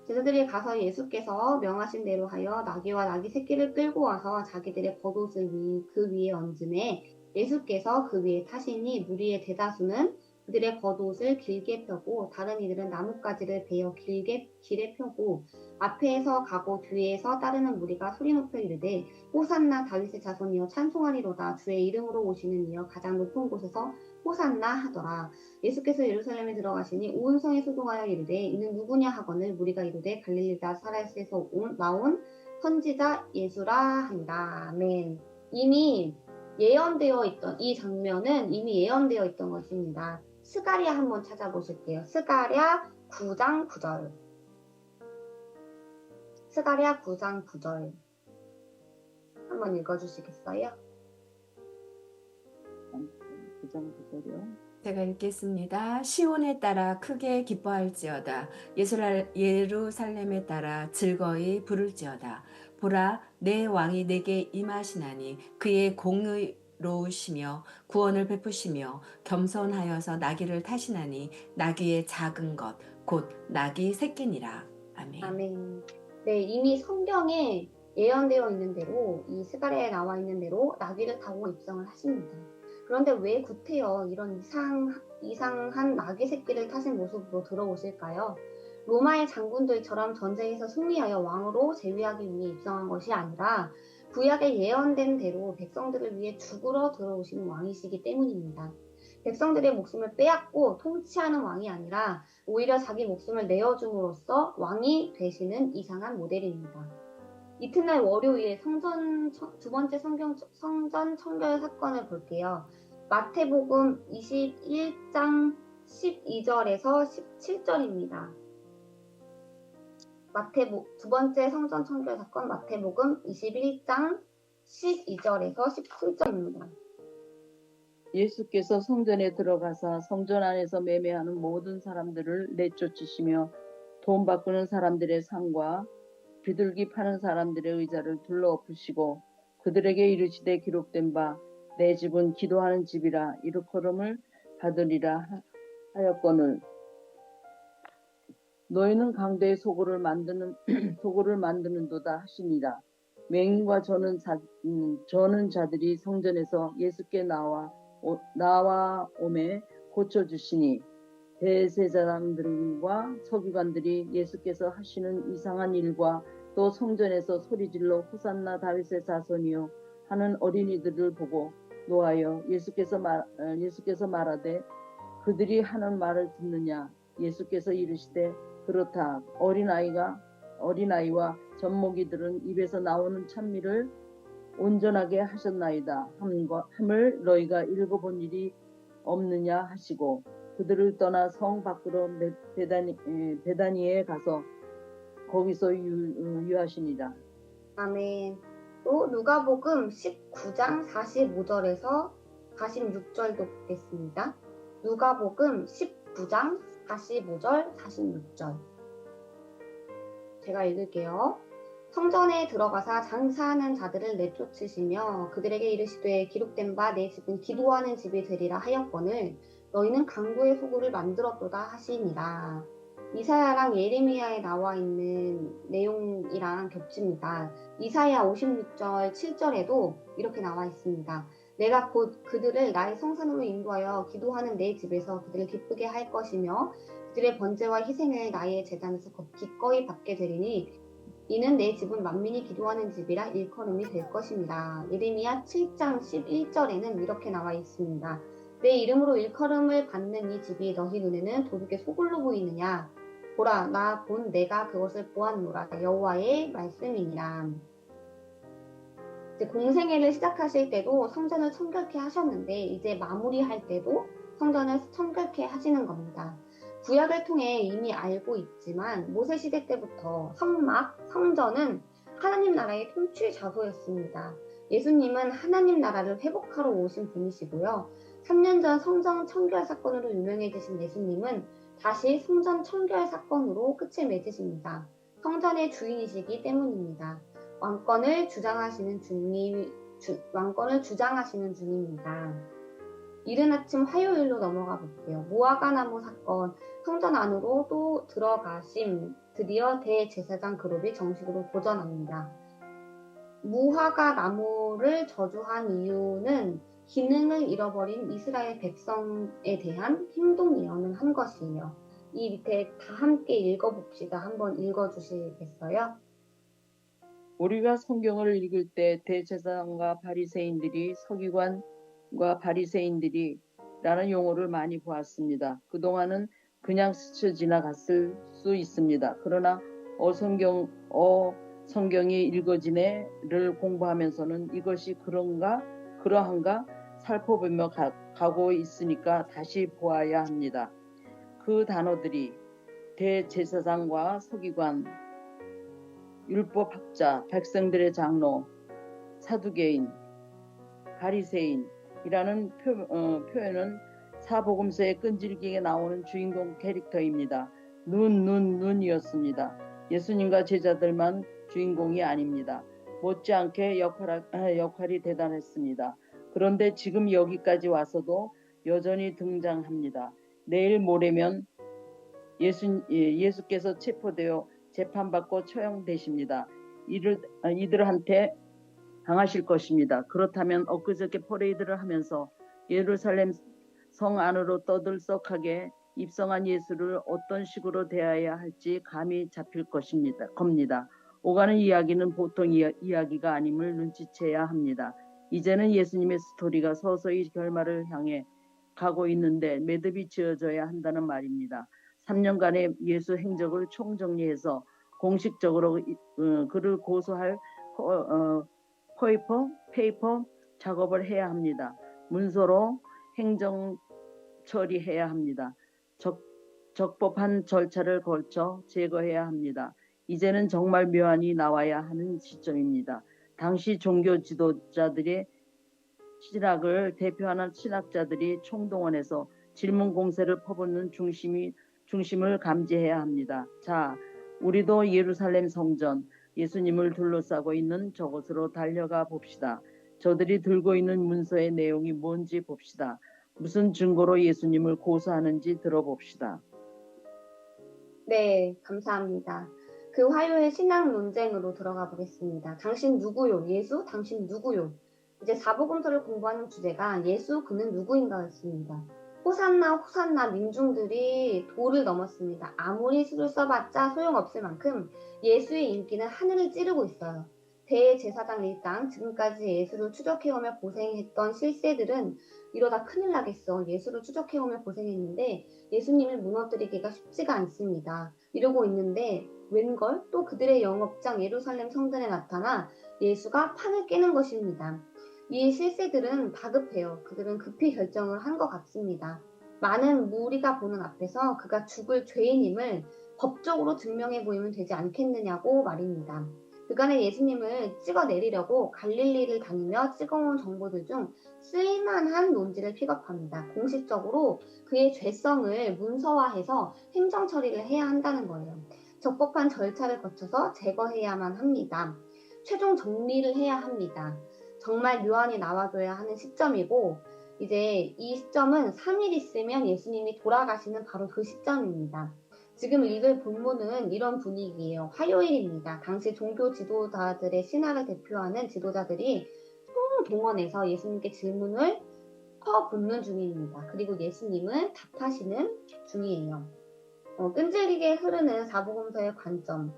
제자들이 가서 예수께서 명하신 대로 하여 나귀와 나귀 새끼를 끌고 와서 자기들의 겉옷을 그 위에 얹음에 예수께서 그 위에 타시니 무리의 대다수는 그들의 겉옷을 길게 펴고 다른 이들은 나뭇가지를 베어 길에 펴고 앞에서 가고 뒤에서 따르는 무리가 소리 높여 이르되 호산나 다윗의 자손이여 찬송하리로다 주의 이름으로 오시는 이여 가장 높은 곳에서 호산나 하더라. 예수께서 예루살렘에 들어가시니 온 성에 소동하여 이르되 이는 누구냐 하거늘 무리가 이르되 갈릴리 나사렛에서 나온 선지자 예수라 하니라. 아멘. 이미 예언되어 있던 이 장면은 이미 예언되어 있던 것입니다. 스가랴 한번 찾아보실게요. 스가랴 9장 9절. 스가랴 9장 9절. 한번 읽어주시겠어요? 9장 9절이요. 제가 읽겠습니다. 시온에 따라 크게 기뻐할지어다. 예루살렘에 따라 즐거이 부를지어다. 보라, 내 왕이 내게 임하시나니 그의 공의로우시며 구원을 베푸시며 겸손하여서 나귀를 타시나니 나귀의 작은 것, 곧 나귀 새끼니라. 아멘. 아멘. 네, 이미 성경에 예언되어 있는 대로 이 스가랴에 나와 있는 대로 나귀를 타고 입성을 하십니다. 그런데 왜 구태여 이런 이상한 나귀 새끼를 타신 모습으로 들어오실까요? 로마의 장군들처럼 전쟁에서 승리하여 왕으로 재위하기 위해 입성한 것이 아니라 구약에 예언된 대로 백성들을 위해 죽으러 들어오신 왕이시기 때문입니다. 백성들의 목숨을 빼앗고 통치하는 왕이 아니라 오히려 자기 목숨을 내어줌으로써 왕이 되시는 이상한 모델입니다. 이튿날 월요일 두 번째 성전 청결 사건을 볼게요. 마태복음 21장 12절에서 17절입니다. 두 번째 성전 청결 사건 마태복음 21장 12절에서 17절입니다. 예수께서 성전에 들어가사 성전 안에서 매매하는 모든 사람들을 내쫓으시며 돈 바꾸는 사람들의 상과 비둘기 파는 사람들의 의자를 둘러엎으시고 그들에게 이르시되 기록된 바 내 집은 기도하는 집이라 일컬음을 받으리라 하였거늘 너희는 강대의 소굴을 만드는도다 하시니라. 맹인과 저는 자들이 성전에서 예수께 나와 오매 고쳐주시니 대제사장들과 서기관들이 예수께서 하시는 이상한 일과 또 성전에서 소리질러 호산나 다윗의 자손이요 하는 어린이들을 보고 노하여 예수께서 말하되 그들이 하는 말을 듣느냐. 예수께서 이르시되 그렇다. 어린아이와 젖먹이들은 입에서 나오는 찬미를 온전하게 하셨나이다 함을 너희가 읽어본 일이 없느냐 하시고 그들을 떠나 성 밖으로 베다니에 가서 거기서 유하시니라. 아멘. 또 누가복음 19장 45절에서 46절도 보겠습니다. 누가복음 19장 45절 46절. 제가 읽을게요. 성전에 들어가사 장사하는 자들을 내쫓으시며 그들에게 이르시되 기록된 바 내 집은 기도하는 집이 되리라 하였거늘 너희는 강도의 소굴을 만들었도다 하시니라. 이사야랑 예레미야에 나와 있는 내용이랑 겹칩니다. 이사야 56절 7절에도 이렇게 나와 있습니다. 내가 곧 그들을 나의 성산으로 인도하여 기도하는 내 집에서 그들을 기쁘게 할 것이며 그들의 번제와 희생을 나의 제단에서 기꺼이 받게 되리니 이는 내 집은 만민이 기도하는 집이라 일컬음이 될 것입니다. 예레미야 7장 11절에는 이렇게 나와 있습니다. 내 이름으로 일컬음을 받는 이 집이 너희 눈에는 도둑의 소굴로 보이느냐. 보라 나 본 내가 그것을 보았노라. 여호와의 말씀이니라. 이제 공생애를 시작하실 때도 성전을 청결케 하셨는데 이제 마무리할 때도 성전을 청결케 하시는 겁니다. 구약을 통해 이미 알고 있지만 모세시대 때부터 성전은 하나님 나라의 통치 자소였습니다. 예수님은 하나님 나라를 회복하러 오신 분이시고요. 3년 전 성전 청결 사건으로 유명해지신 예수님은 다시 성전 청결 사건으로 끝을 맺으십니다. 성전의 주인이시기 때문입니다. 왕권을 주장하시는 주님입니다. 이른 아침 화요일로 넘어가 볼게요. 무화과나무 사건, 성전 안으로 또 들어가심, 드디어 대제사장 그룹이 정식으로 도전합니다. 무화과나무를 저주한 이유는 기능을 잃어버린 이스라엘 백성에 대한 행동 예언을 한 것이에요. 이 밑에 다 함께 읽어봅시다. 한번 읽어주시겠어요? 우리가 성경을 읽을 때 대제사장과 바리새인들이 서기관과 바리새인들이 라는 용어를 많이 보았습니다. 그동안은 그냥 스쳐 지나갔을 수 있습니다. 그러나 성경이 읽어지네를 공부하면서는 이것이 그러한가 살펴보며 가고 있으니까 다시 보아야 합니다. 그 단어들이 대제사장과 서기관, 율법학자, 백성들의 장로, 사두개인, 바리새인이라는 표현은 사복음서에 끈질기게 나오는 주인공 캐릭터입니다. 눈이었습니다. 예수님과 제자들만 주인공이 아닙니다. 못지않게 역할이 대단했습니다. 그런데 지금 여기까지 와서도 여전히 등장합니다. 내일 모레면 예수께서 체포되어 재판받고 처형되십니다. 이들한테 당하실 것입니다. 그렇다면 엊그저께 퍼레이드를 하면서 예루살렘 성 안으로 떠들썩하게 입성한 예수를 어떤 식으로 대해야 할지 감이 잡힐 겁니다. 오가는 이야기는 보통 이야기가 아님을 눈치채야 합니다. 이제는 예수님의 스토리가 서서히 결말을 향해 가고 있는데 매듭이 지어져야 한다는 말입니다. 3년간의 예수 행적을 총정리해서 공식적으로 그를 고소할 페이퍼 작업을 해야 합니다. 문서로 행정 처리해야 합니다. 적법한 절차를 거쳐 제거해야 합니다. 이제는 정말 묘안이 나와야 하는 시점입니다. 당시 종교 지도자들의 신학을 대표하는 신학자들이 총동원해서 질문 공세를 퍼붓는 중심을 감지해야 합니다. 자, 우리도 예루살렘 성전, 예수님을 둘러싸고 있는 저곳으로 달려가 봅시다. 저들이 들고 있는 문서의 내용이 뭔지 봅시다. 무슨 증거로 예수님을 고소하는지 들어봅시다. 네, 감사합니다. 그 화요일 신학 논쟁으로 들어가 보겠습니다. 당신 누구요? 예수? 당신 누구요? 이제 사복음서를 공부하는 주제가 예수 그는 누구인가였습니다. 호산나 민중들이 도를 넘었습니다. 아무리 수를 써봤자 소용없을 만큼 예수의 인기는 하늘을 찌르고 있어요. 대제사장 일당, 지금까지 예수를 추적해오며 고생했던 실세들은 이러다 큰일 나겠어. 예수를 추적해오며 고생했는데 예수님을 무너뜨리기가 쉽지가 않습니다. 이러고 있는데 웬걸 또 그들의 영업장 예루살렘 성전에 나타나 예수가 판을 깨는 것입니다. 이 실세들은 다급해요. 그들은 급히 결정을 한 것 같습니다. 많은 무리가 보는 앞에서 그가 죽을 죄인임을 법적으로 증명해 보이면 되지 않겠느냐고 말입니다. 그간의 예수님을 찍어내리려고 갈릴리를 다니며 찍어온 정보들 중 쓸만한 논지를 픽업합니다. 공식적으로 그의 죄성을 문서화해서 행정 처리를 해야 한다는 거예요. 적법한 절차를 거쳐서 제거해야만 합니다. 최종 정리를 해야 합니다. 정말 묘안이 나와줘야 하는 시점이고 이제 이 시점은 3일 있으면 예수님이 돌아가시는 바로 그 시점입니다. 지금 읽을 본문은 이런 분위기예요. 화요일입니다. 당시 종교 지도자들의 신학을 대표하는 지도자들이 총동원해서 예수님께 질문을 퍼붓는 중입니다. 그리고 예수님은 답하시는 중이에요. 끈질기게 흐르는 사복음서의 관점.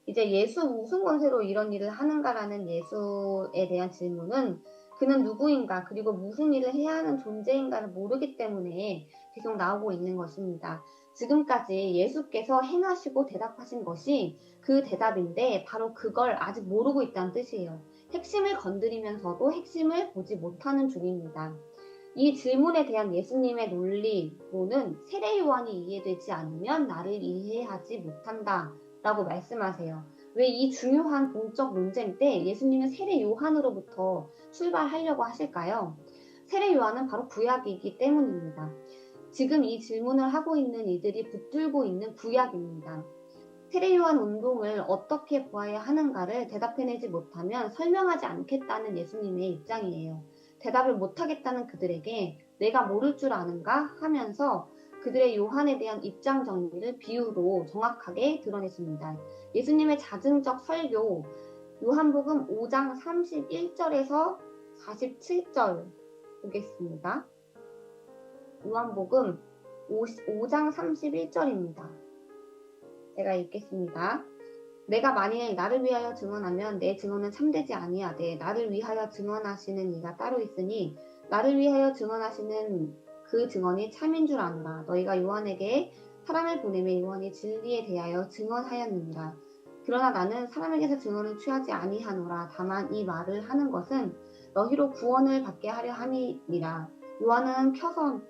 이제 예수 무슨 권세로 이런 일을 하는가라는 예수에 대한 질문은 그는 누구인가 그리고 무슨 일을 해야 하는 존재인가를 모르기 때문에 계속 나오고 있는 것입니다. 지금까지 예수께서 행하시고 대답하신 것이 그 대답인데 바로 그걸 아직 모르고 있다는 뜻이에요. 핵심을 건드리면서도 핵심을 보지 못하는 중입니다. 이 질문에 대한 예수님의 논리로는 세례 요한이 이해되지 않으면 나를 이해하지 못한다 라고 말씀하세요. 왜 이 중요한 공적 논쟁 때 예수님은 세례 요한으로부터 출발하려고 하실까요? 세례 요한은 바로 구약이기 때문입니다. 지금 이 질문을 하고 있는 이들이 붙들고 있는 구약입니다. 세례 요한 운동을 어떻게 보아야 하는가를 대답해내지 못하면 설명하지 않겠다는 예수님의 입장이에요. 대답을 못하겠다는 그들에게 내가 모를 줄 아는가 하면서 그들의 요한에 대한 입장 정리를 비유로 정확하게 드러냈습니다. 예수님의 자증적 설교 요한복음 5장 31절에서 47절 보겠습니다. 요한복음 5장 31절입니다. 제가 읽겠습니다. 내가 만일 나를 위하여 증언하면 내 증언은 참되지 아니하되 나를 위하여 증언하시는 이가 따로 있으니 나를 위하여 증언하시는 그 증언이 참인 줄 아노라. 너희가 요한에게 사람을 보내매 요한이 진리에 대하여 증언하였느니라. 그러나 나는 사람에게서 증언을 취하지 아니하노라. 다만 이 말을 하는 것은 너희로 구원을 받게 하려 함이니라. 요한은 켜서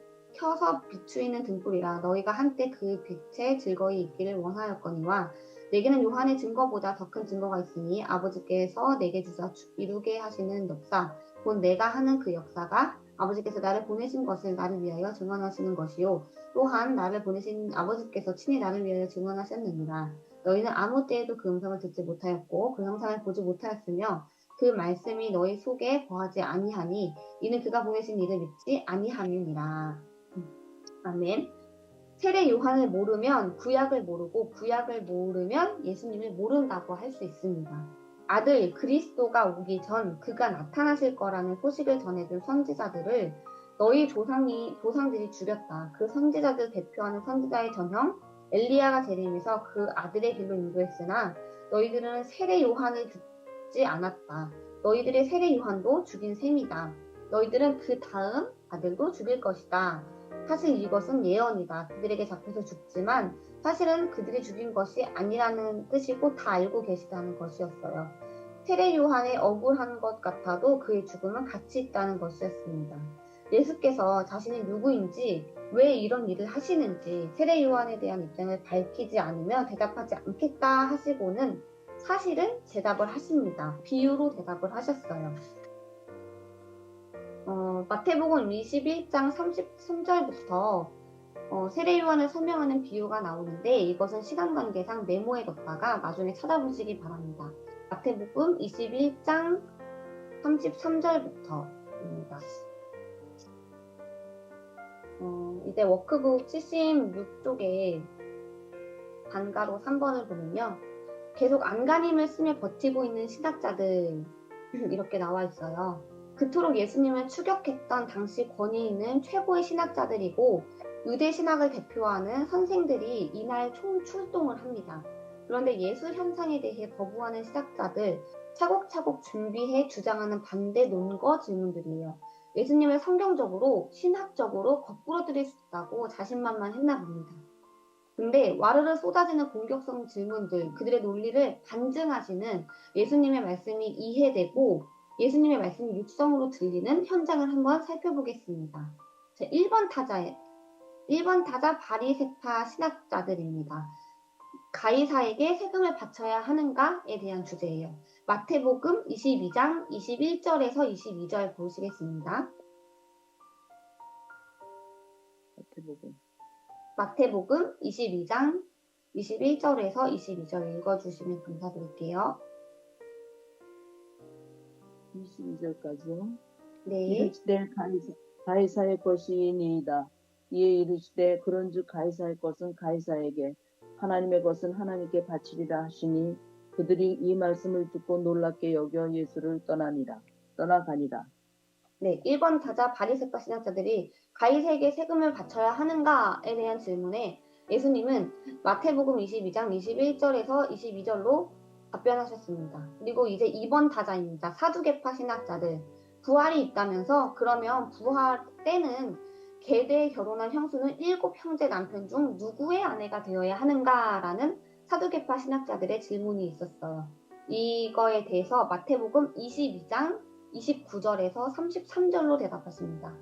비추이는 등불이라. 너희가 한때 그 빛에 즐거이 있기를 원하였거니와 내게는 요한의 증거보다 더 큰 증거가 있으니 아버지께서 내게 주사 이루게 하시는 역사 곧 내가 하는 그 역사가 아버지께서 나를 보내신 것을 나를 위하여 증언하시는 것이요 또한 나를 보내신 아버지께서 친히 나를 위하여 증언하셨느니라. 너희는 아무 때에도 그 음성을 듣지 못하였고 그 형상을 보지 못하였으며 그 말씀이 너희 속에 거하지 아니하니 이는 그가 보내신 이를 믿지 아니함이니라. 아멘. 세례 요한을 모르면 구약을 모르고 구약을 모르면 예수님을 모른다고 할 수 있습니다. 아들 그리스도가 오기 전 그가 나타나실 거라는 소식을 전해준 선지자들을 너희 조상들이 죽였다. 그 선지자들 대표하는 선지자의 전형 엘리야가 재림해서 그 아들의 길로 인도했으나 너희들은 세례 요한을 듣지 않았다. 너희들의 세례 요한도 죽인 셈이다. 너희들은 그 다음 아들도 죽일 것이다. 사실 이것은 예언이다. 그들에게 잡혀서 죽지만 사실은 그들이 죽인 것이 아니라는 뜻이고 다 알고 계시다는 것이었어요. 세례 요한의 억울한 것 같아도 그의 죽음은 가치 있다는 것이었습니다. 예수께서 자신이 누구인지 왜 이런 일을 하시는지 세례 요한에 대한 입장을 밝히지 않으면 대답하지 않겠다 하시고는 사실은 대답을 하십니다. 비유로 대답을 하셨어요. 마태복음 21장 33절부터 세례 요한을 설명하는 비유가 나오는데 이것은 시간 관계상 메모해 뒀다가 나중에 찾아보시기 바랍니다. 마태복음 21장 33절부터입니다. 이제 워크북 76쪽에 단가로 3번을 보면요. 계속 안간힘을 쓰며 버티고 있는 신학자들 이렇게 나와 있어요. 그토록 예수님을 추격했던 당시 권위 있는 최고의 신학자들이고 유대 신학을 대표하는 선생들이 이날 총출동을 합니다. 그런데 예수 현상에 대해 거부하는 신학자들 차곡차곡 준비해 주장하는 반대 논거 질문들이에요. 예수님을 성경적으로 신학적으로 거꾸로뜨릴 수 있다고 자신만만했나 봅니다. 근데 와르르 쏟아지는 공격성 질문들 그들의 논리를 반증하시는 예수님의 말씀이 이해되고 예수님의 말씀이 육성으로 들리는 현장을 한번 살펴보겠습니다. 자, 1번 타자 바리새파 신학자들입니다. 가이사에게 세금을 바쳐야 하는가에 대한 주제예요. 마태복음 22장 21절에서 22절 보시겠습니다. 마태복음 22장 21절에서 22절 읽어주시면 감사드릴게요. 22절까지요. 네. 이르시되 가이사의 것이니이다. 이에 이르시되 그런즉 가이사의 것은 가이사에게 하나님의 것은 하나님께 바치리라 하시니 그들이 이 말씀을 듣고 놀랍게 여겨 예수를 떠나가니라. 네, 1번 타자 바리새파 신학자들이 가이사에게 세금을 바쳐야 하는가에 대한 질문에 예수님은 마태복음 22장 21절에서 22절로 답변하셨습니다. 그리고 이제 2번 타자입니다. 사두개파 신학자들. 부활이 있다면서 그러면 부활 때는 계대에 결혼한 형수는 7형제 남편 중 누구의 아내가 되어야 하는가라는 사두개파 신학자들의 질문이 있었어요. 이거에 대해서 마태복음 22장 29절에서 33절로 대답하십니다.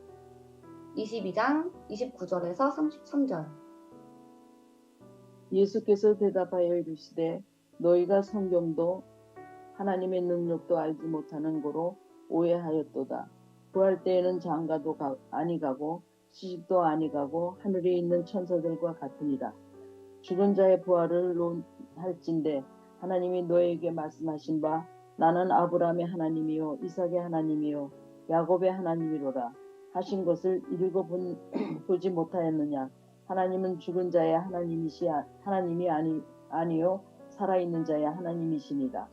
22장 29절에서 33절. 예수께서 대답하여 이르시되 너희가 성경도 하나님의 능력도 알지 못하는 거로 오해하였도다. 부활 때에는 장가도 아니 가고 시집도 아니 가고 하늘에 있는 천사들과 같으니라. 죽은 자의 부활을 논할진대 하나님이 너에게 말씀하신 바 나는 아브라함의 하나님이요 이삭의 하나님이요 야곱의 하나님이로라 하신 것을 읽어보지 못하였느냐. 하나님은 죽은 자의 하나님이 아니요 살아있는 자의 하나님이시니라.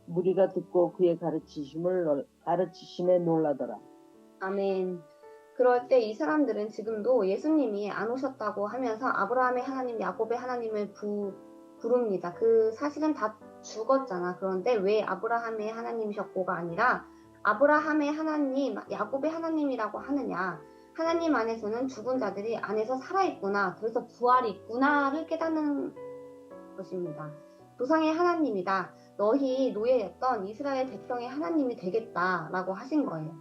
무리가 듣고 그의 가르치심에 놀라더라. 아멘. 그럴 때 이 사람들은 지금도 예수님이 안 오셨다고 하면서 아브라함의 하나님, 야곱의 하나님을 부릅니다. 그 사실은 다 죽었잖아. 그런데 왜 아브라함의 하나님이셨고가 아니라 아브라함의 하나님, 야곱의 하나님이라고 하느냐. 하나님 안에서는 죽은 자들이 안에서 살아있구나. 그래서 부활이 있구나를 깨닫는 것입니다. 조상의 하나님이다. 너희 노예였던 이스라엘 백성의 하나님이 되겠다라고 하신 거예요.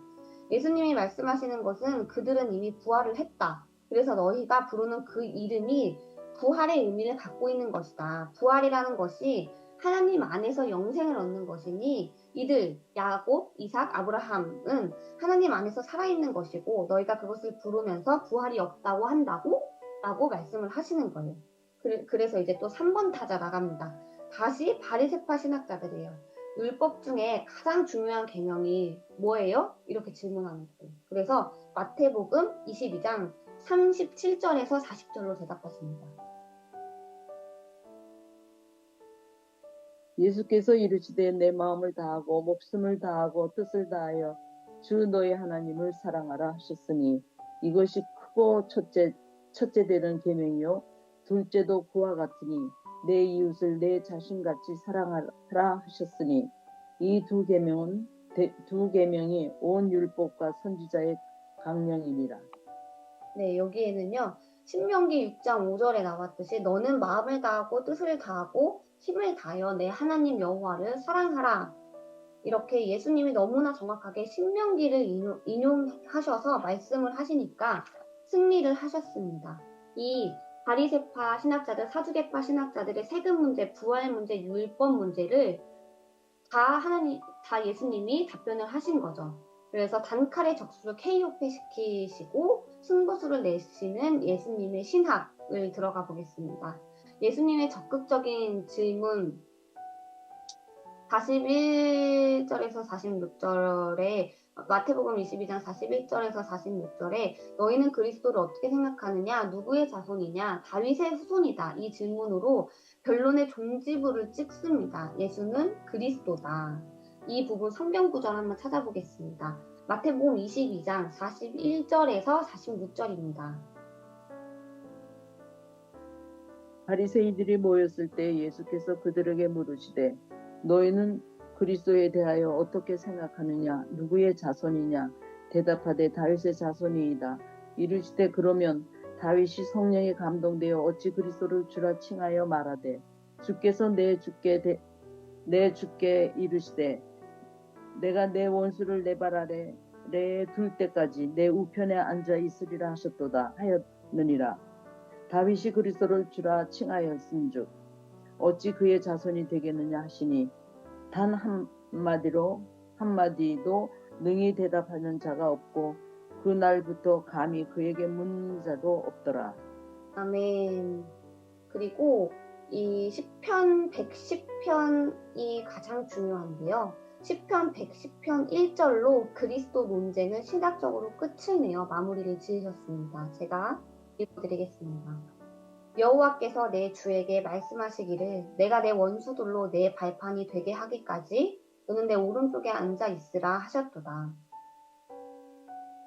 예수님이 말씀하시는 것은 그들은 이미 부활을 했다. 그래서 너희가 부르는 그 이름이 부활의 의미를 갖고 있는 것이다. 부활이라는 것이 하나님 안에서 영생을 얻는 것이니 이들 야곱, 이삭, 아브라함은 하나님 안에서 살아있는 것이고 너희가 그것을 부르면서 부활이 없다고 한다고 라고 말씀을 하시는 거예요. 그래서 이제 또 3번 타자 나갑니다. 다시 바리새파 신학자들이에요. 율법 중에 가장 중요한 계명이 뭐예요? 이렇게 질문하는 거예요. 그래서 마태복음 22장 37절에서 40절로 대답하십니다. 예수께서 이르시되 내 마음을 다하고 목숨을 다하고 뜻을 다하여 주 너의 하나님을 사랑하라 하셨으니 이것이 크고 첫째 되는 계명이요 둘째도 그와 같으니 내 이웃을 내 자신같이 사랑하라 하셨으니 이 두 계명이 온 율법과 선지자의 강령이니라. 네, 여기에는요. 신명기 6장 5절에 나왔듯이 너는 마음을 다하고 뜻을 다하고 힘을 다하여 내 하나님 여호와를 사랑하라. 이렇게 예수님이 너무나 정확하게 신명기를 인용하셔서 말씀을 하시니까 승리를 하셨습니다. 이 바리새파 신학자들, 사두개파 신학자들의 세금 문제, 부활 문제, 율법 문제를 다 예수님이 답변을 하신 거죠. 그래서 단칼에 적수를 KOP 시키시고 승부수를 내시는 예수님의 신학을 들어가 보겠습니다. 예수님의 적극적인 질문 41절에서 46절에 마태복음 22장 41절에서 46절에 너희는 그리스도를 어떻게 생각하느냐? 누구의 자손이냐? 다윗의 후손이다. 이 질문으로 변론의 종지부를 찍습니다. 예수는 그리스도다. 이 부분 성경 구절 한번 찾아보겠습니다. 마태복음 22장 41절에서 46절입니다. 바리새인들이 모였을 때 예수께서 그들에게 물으시되 너희는 그리스도에 대하여 어떻게 생각하느냐? 누구의 자손이냐? 대답하되 다윗의 자손이이다. 이르시되 그러면 다윗이 성령에 감동되어 어찌 그리스도를 주라 칭하여 말하되 주께서 내 주께 이르시되 내가 내 원수를 내 발 아래 둘 때까지 내 우편에 앉아 있으리라 하셨도다 하였느니라. 다윗이 그리스도를 주라 칭하였은즉 어찌 그의 자손이 되겠느냐 하시니 단 한마디도 능히 대답하는 자가 없고 그날부터 감히 그에게 묻는 자도 없더라. 아멘. 그리고 이 시편 110편이 가장 중요한데요. 시편 110편 1절로 그리스도 논쟁을 신학적으로 끝을 내어 마무리를 지으셨습니다. 제가 읽어드리겠습니다. 여호와께서 내 주에게 말씀하시기를 내가 내 원수들로 내 발판이 되게 하기까지 너는 내 오른쪽에 앉아 있으라 하셨도다.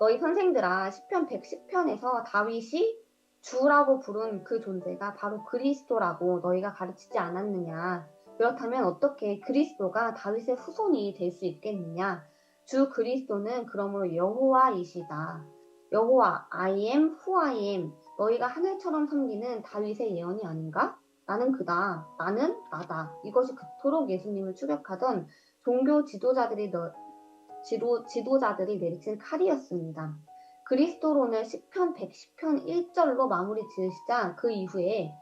너희 선생들아 시편 110편에서 다윗이 주라고 부른 그 존재가 바로 그리스도라고 너희가 가르치지 않았느냐. 그렇다면 어떻게 그리스도가 다윗의 후손이 될 수 있겠느냐. 주 그리스도는 그러므로 여호와이시다. 여호와 I am who I am. 너희가 하늘처럼 섬기는 다윗의 예언이 아닌가? 나는 그다. 나는 나다. 이것이 그토록 예수님을 추격하던 종교 지도자들이 내리친 칼이었습니다. 그리스도론을 시편 110편 1절로 마무리 지으시자 그 이후에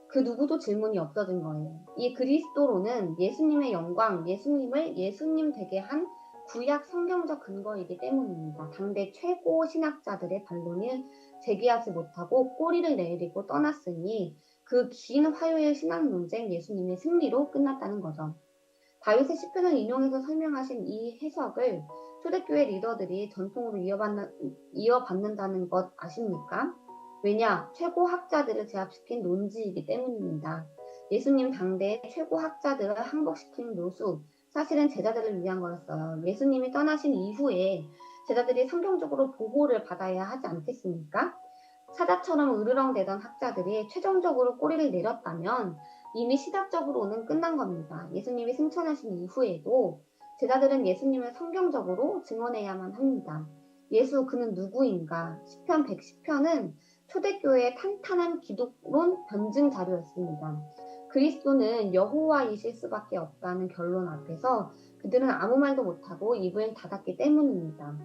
그 누구도 질문이 없어진 거예요. 이 그리스도론은 예수님의 영광, 예수님을 예수님 되게 한 구약 성경적 근거이기 때문입니다. 당대 최고 신학자들의 반론을 제기하지 못하고 꼬리를 내리고 떠났으니 그 긴 화요일 신학 논쟁 예수님의 승리로 끝났다는 거죠. 다윗의 시편을 인용해서 설명하신 이 해석을 초대교회 리더들이 전통으로 이어받는다는 것 아십니까? 왜냐? 최고 학자들을 제압시킨 논지이기 때문입니다. 예수님 당대의 최고 학자들을 항복시킨 노수, 사실은 제자들을 위한 거였어요. 예수님이 떠나신 이후에 제자들이 성경적으로 보호를 받아야 하지 않겠습니까? 사자처럼 으르렁대던 학자들이 최종적으로 꼬리를 내렸다면 이미 시답적으로는 끝난 겁니다. 예수님이 승천하신 이후에도 제자들은 예수님을 성경적으로 증언해야만 합니다. 예수 그는 누구인가? 시편 110편은 초대교회의 탄탄한 기독론 변증 자료였습니다. 그리스도는 여호와이실 수밖에 없다는 결론 앞에서 그들은 아무 말도 못하고 입을 닫았기 때문입니다.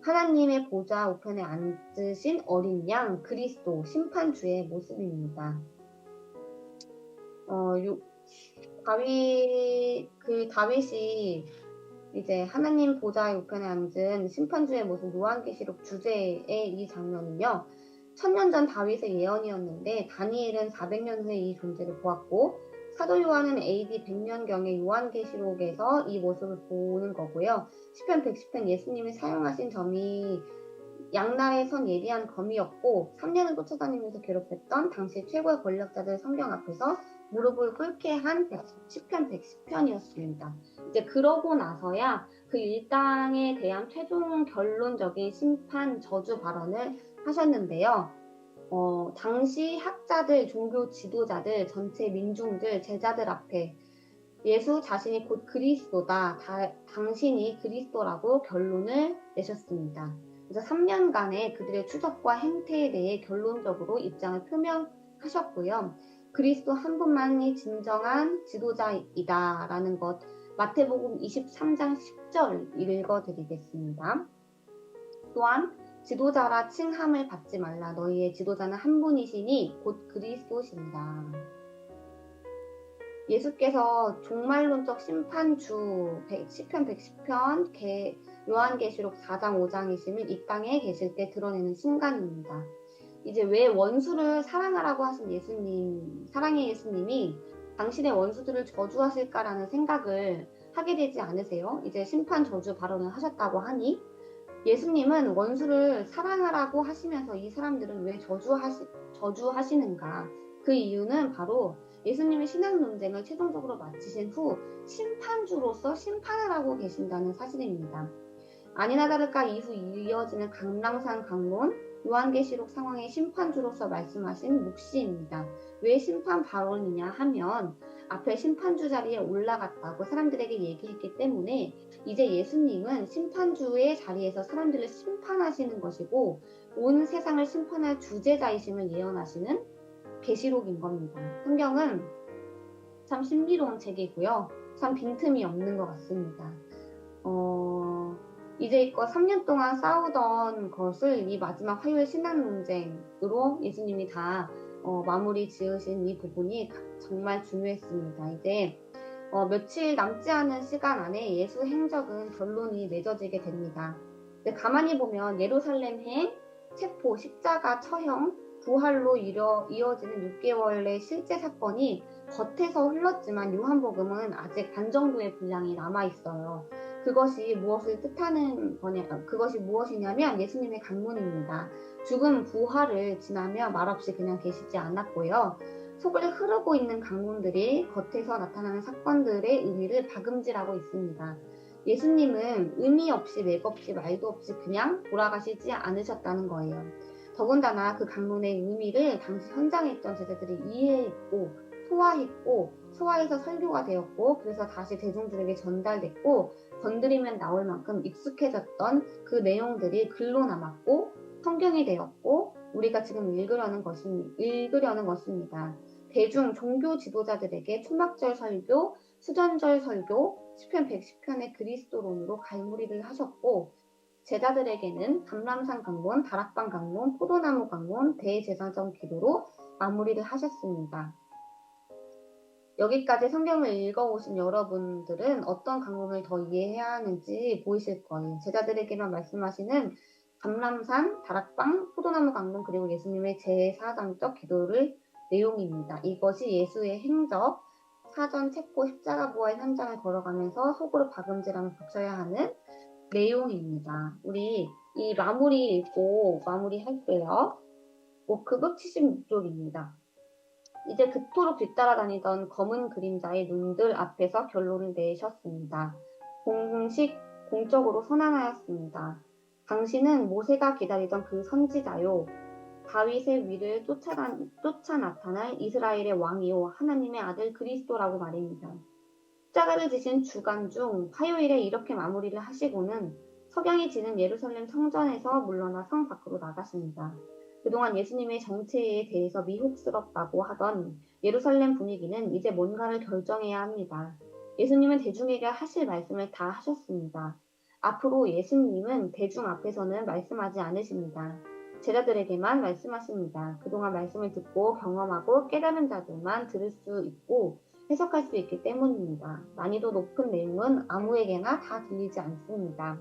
하나님의 보좌 우편에 앉으신 어린 양 그리스도 심판주의 모습입니다. 다윗이 이제 하나님 보좌 우편에 앉은 심판주의 모습 요한계시록 주제의 이 장면은요. 1000년 전 다윗의 예언이었는데 다니엘은 400년 후에 이 존재를 보았고 사도 요한은 AD 100년경에 요한계시록에서 이 모습을 보는 거고요. 시편 110편 예수님이 사용하신 점이 양날에 선 예리한 검이었고 3년을 쫓아다니면서 괴롭혔던 당시 최고의 권력자들 성경 앞에서 무릎을 꿇게 한 시편 110편이었습니다. 이제 그러고 나서야 그 일당에 대한 최종 결론적인 심판 저주 발언을 하셨는데요. 당시 학자들, 종교 지도자들, 전체 민중들, 제자들 앞에 예수 자신이 곧 그리스도다, 당신이 그리스도라고 결론을 내셨습니다. 그래서 3년간의 그들의 추적과 행태에 대해 결론적으로 입장을 표명하셨고요. 그리스도 한 분만이 진정한 지도자이다라는 것, 마태복음 23장 10절 읽어드리겠습니다. 또한 지도자라 칭함을 받지 말라. 너희의 지도자는 한 분이시니 곧 그리스도시니라. 예수께서 종말론적 심판주 시편 110편 요한계시록 4장 5장이심을 이 땅에 계실 때 드러내는 순간입니다. 이제 왜 원수를 사랑하라고 하신 예수님, 사랑의 예수님이 당신의 원수들을 저주하실까라는 생각을 하게 되지 않으세요? 이제 심판 저주 발언을 하셨다고 하니 예수님은 원수를 사랑하라고 하시면서 이 사람들은 왜 저주하시는가? 그 이유는 바로 예수님의 신앙 논쟁을 최종적으로 마치신 후 심판주로서 심판을 하고 계신다는 사실입니다. 아니나 다를까 이후 이어지는 강랑산 강론, 요한계시록 상황의 심판주로서 말씀하신 묵시입니다. 왜 심판 발언이냐 하면 앞에 심판주 자리에 올라갔다고 사람들에게 얘기했기 때문에 이제 예수님은 심판주의 자리에서 사람들을 심판하시는 것이고 온 세상을 심판할 주제자이심을 예언하시는 계시록인 겁니다. 성경은 참 신비로운 책이고요. 참 빈틈이 없는 것 같습니다. 이제껏 3년 동안 싸우던 것을 이 마지막 화요일 신앙 논쟁으로 예수님이 다 마무리 지으신 이 부분이 정말 중요했습니다. 이제 며칠 남지 않은 시간 안에 예수 행적은 결론이 맺어지게 됩니다. 가만히 보면 예루살렘 행, 체포, 십자가, 처형, 부활로 이어지는 6개월의 실제 사건이 겉에서 흘렀지만 요한복음은 아직 반 정도의 분량이 남아있어요. 그것이 무엇이냐면 예수님의 강론입니다. 죽음 부활을 지나며 말없이 그냥 계시지 않았고요. 속을 흐르고 있는 강론들이 겉에서 나타나는 사건들의 의미를 박음질하고 있습니다. 예수님은 의미 없이 맥 없이 말도 없이 그냥 돌아가시지 않으셨다는 거예요. 더군다나 그 강론의 의미를 당시 현장에 있던 제자들이 이해했고 소화해서 설교가 되었고 그래서 다시 대중들에게 전달됐고 건드리면 나올 만큼 익숙해졌던 그 내용들이 글로 남았고 성경이 되었고 우리가 지금 읽으려는 것입니다. 대중 종교 지도자들에게 초막절 설교, 수전절 설교, 시편 110편의 그리스도론으로 갈무리를 하셨고 제자들에게는 감람산 강론, 다락방 강론, 포도나무 강론, 대제사장 기도로 마무리를 하셨습니다. 여기까지 성경을 읽어오신 여러분들은 어떤 강론을 더 이해해야 하는지 보이실 거예요. 제자들에게만 말씀하시는 감람산, 다락방, 포도나무 강론 그리고 예수님의 제사장적 기도를 내용입니다. 이것이 예수의 행적, 사전 체포 십자가 부활 현장을 걸어가면서 속으로 박음질하며 붙여야 하는 내용입니다. 우리 이 마무리 읽고 마무리할게요. 워크북 76쪽입니다. 이제 그토록 뒤따라다니던 검은 그림자의 눈들 앞에서 결론을 내셨습니다. 공적으로 선언하였습니다. 당신은 모세가 기다리던 그 선지자요, 다윗의 위를 쫓아 나타날 이스라엘의 왕이요, 하나님의 아들 그리스도라고 말입니다. 십자가를 지신 주간 중 화요일에 이렇게 마무리를 하시고는 석양이 지는 예루살렘 성전에서 물러나 성 밖으로 나가십니다. 그동안 예수님의 정체에 대해서 미혹스럽다고 하던 예루살렘 분위기는 이제 뭔가를 결정해야 합니다. 예수님은 대중에게 하실 말씀을 다 하셨습니다. 앞으로 예수님은 대중 앞에서는 말씀하지 않으십니다. 제자들에게만 말씀하십니다. 그동안 말씀을 듣고 경험하고 깨달은 자들만 들을 수 있고 해석할 수 있기 때문입니다. 난이도 높은 내용은 아무에게나 다 들리지 않습니다.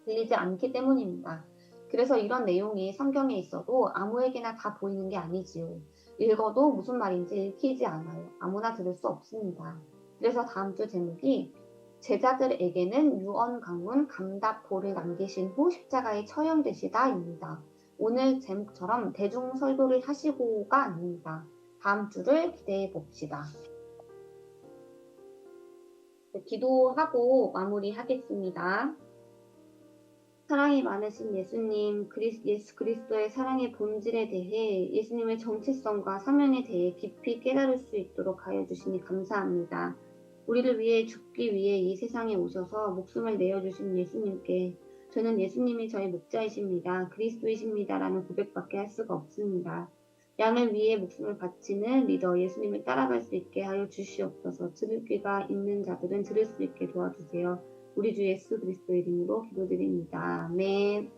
들리지 않기 때문입니다. 그래서 이런 내용이 성경에 있어도 아무에게나 다 보이는 게 아니지요. 읽어도 무슨 말인지 읽히지 않아요. 아무나 들을 수 없습니다. 그래서 다음 주 제목이 제자들에게는 유언강문 감답보를 남기신 후 십자가에 처형되시다입니다. 오늘 제목처럼 대중 설교를 하시고가 아닙니다. 다음 주를 기대해 봅시다. 기도하고 마무리하겠습니다. 사랑이 많으신 예수님, 예수 그리스도의 사랑의 본질에 대해 예수님의 정체성과 사명에 대해 깊이 깨달을 수 있도록 하여 주시니 감사합니다. 우리를 위해 죽기 위해 이 세상에 오셔서 목숨을 내어주신 예수님께 저는 예수님이 저의 목자이십니다. 그리스도이십니다라는 고백밖에 할 수가 없습니다. 양을 위해 목숨을 바치는 리더 예수님을 따라갈 수 있게 하여 주시옵소서. 들을 귀가 있는 자들은 들을 수 있게 도와주세요. 우리 주 예수 그리스도의 이름으로 기도드립니다. 아멘.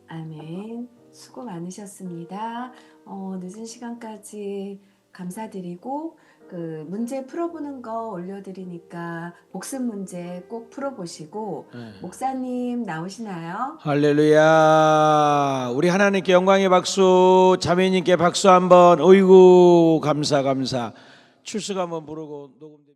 아멘. 수고 많으셨습니다. 늦은 시간까지 감사드리고 그 문제 풀어보는 거 올려드리니까 복습 문제 꼭 풀어보시고 목사님 나오시나요? 할렐루야. 우리 하나님께 영광의 박수, 자매님께 박수 한번. 어이구 감사. 출석 한번 부르고 녹음됩니다.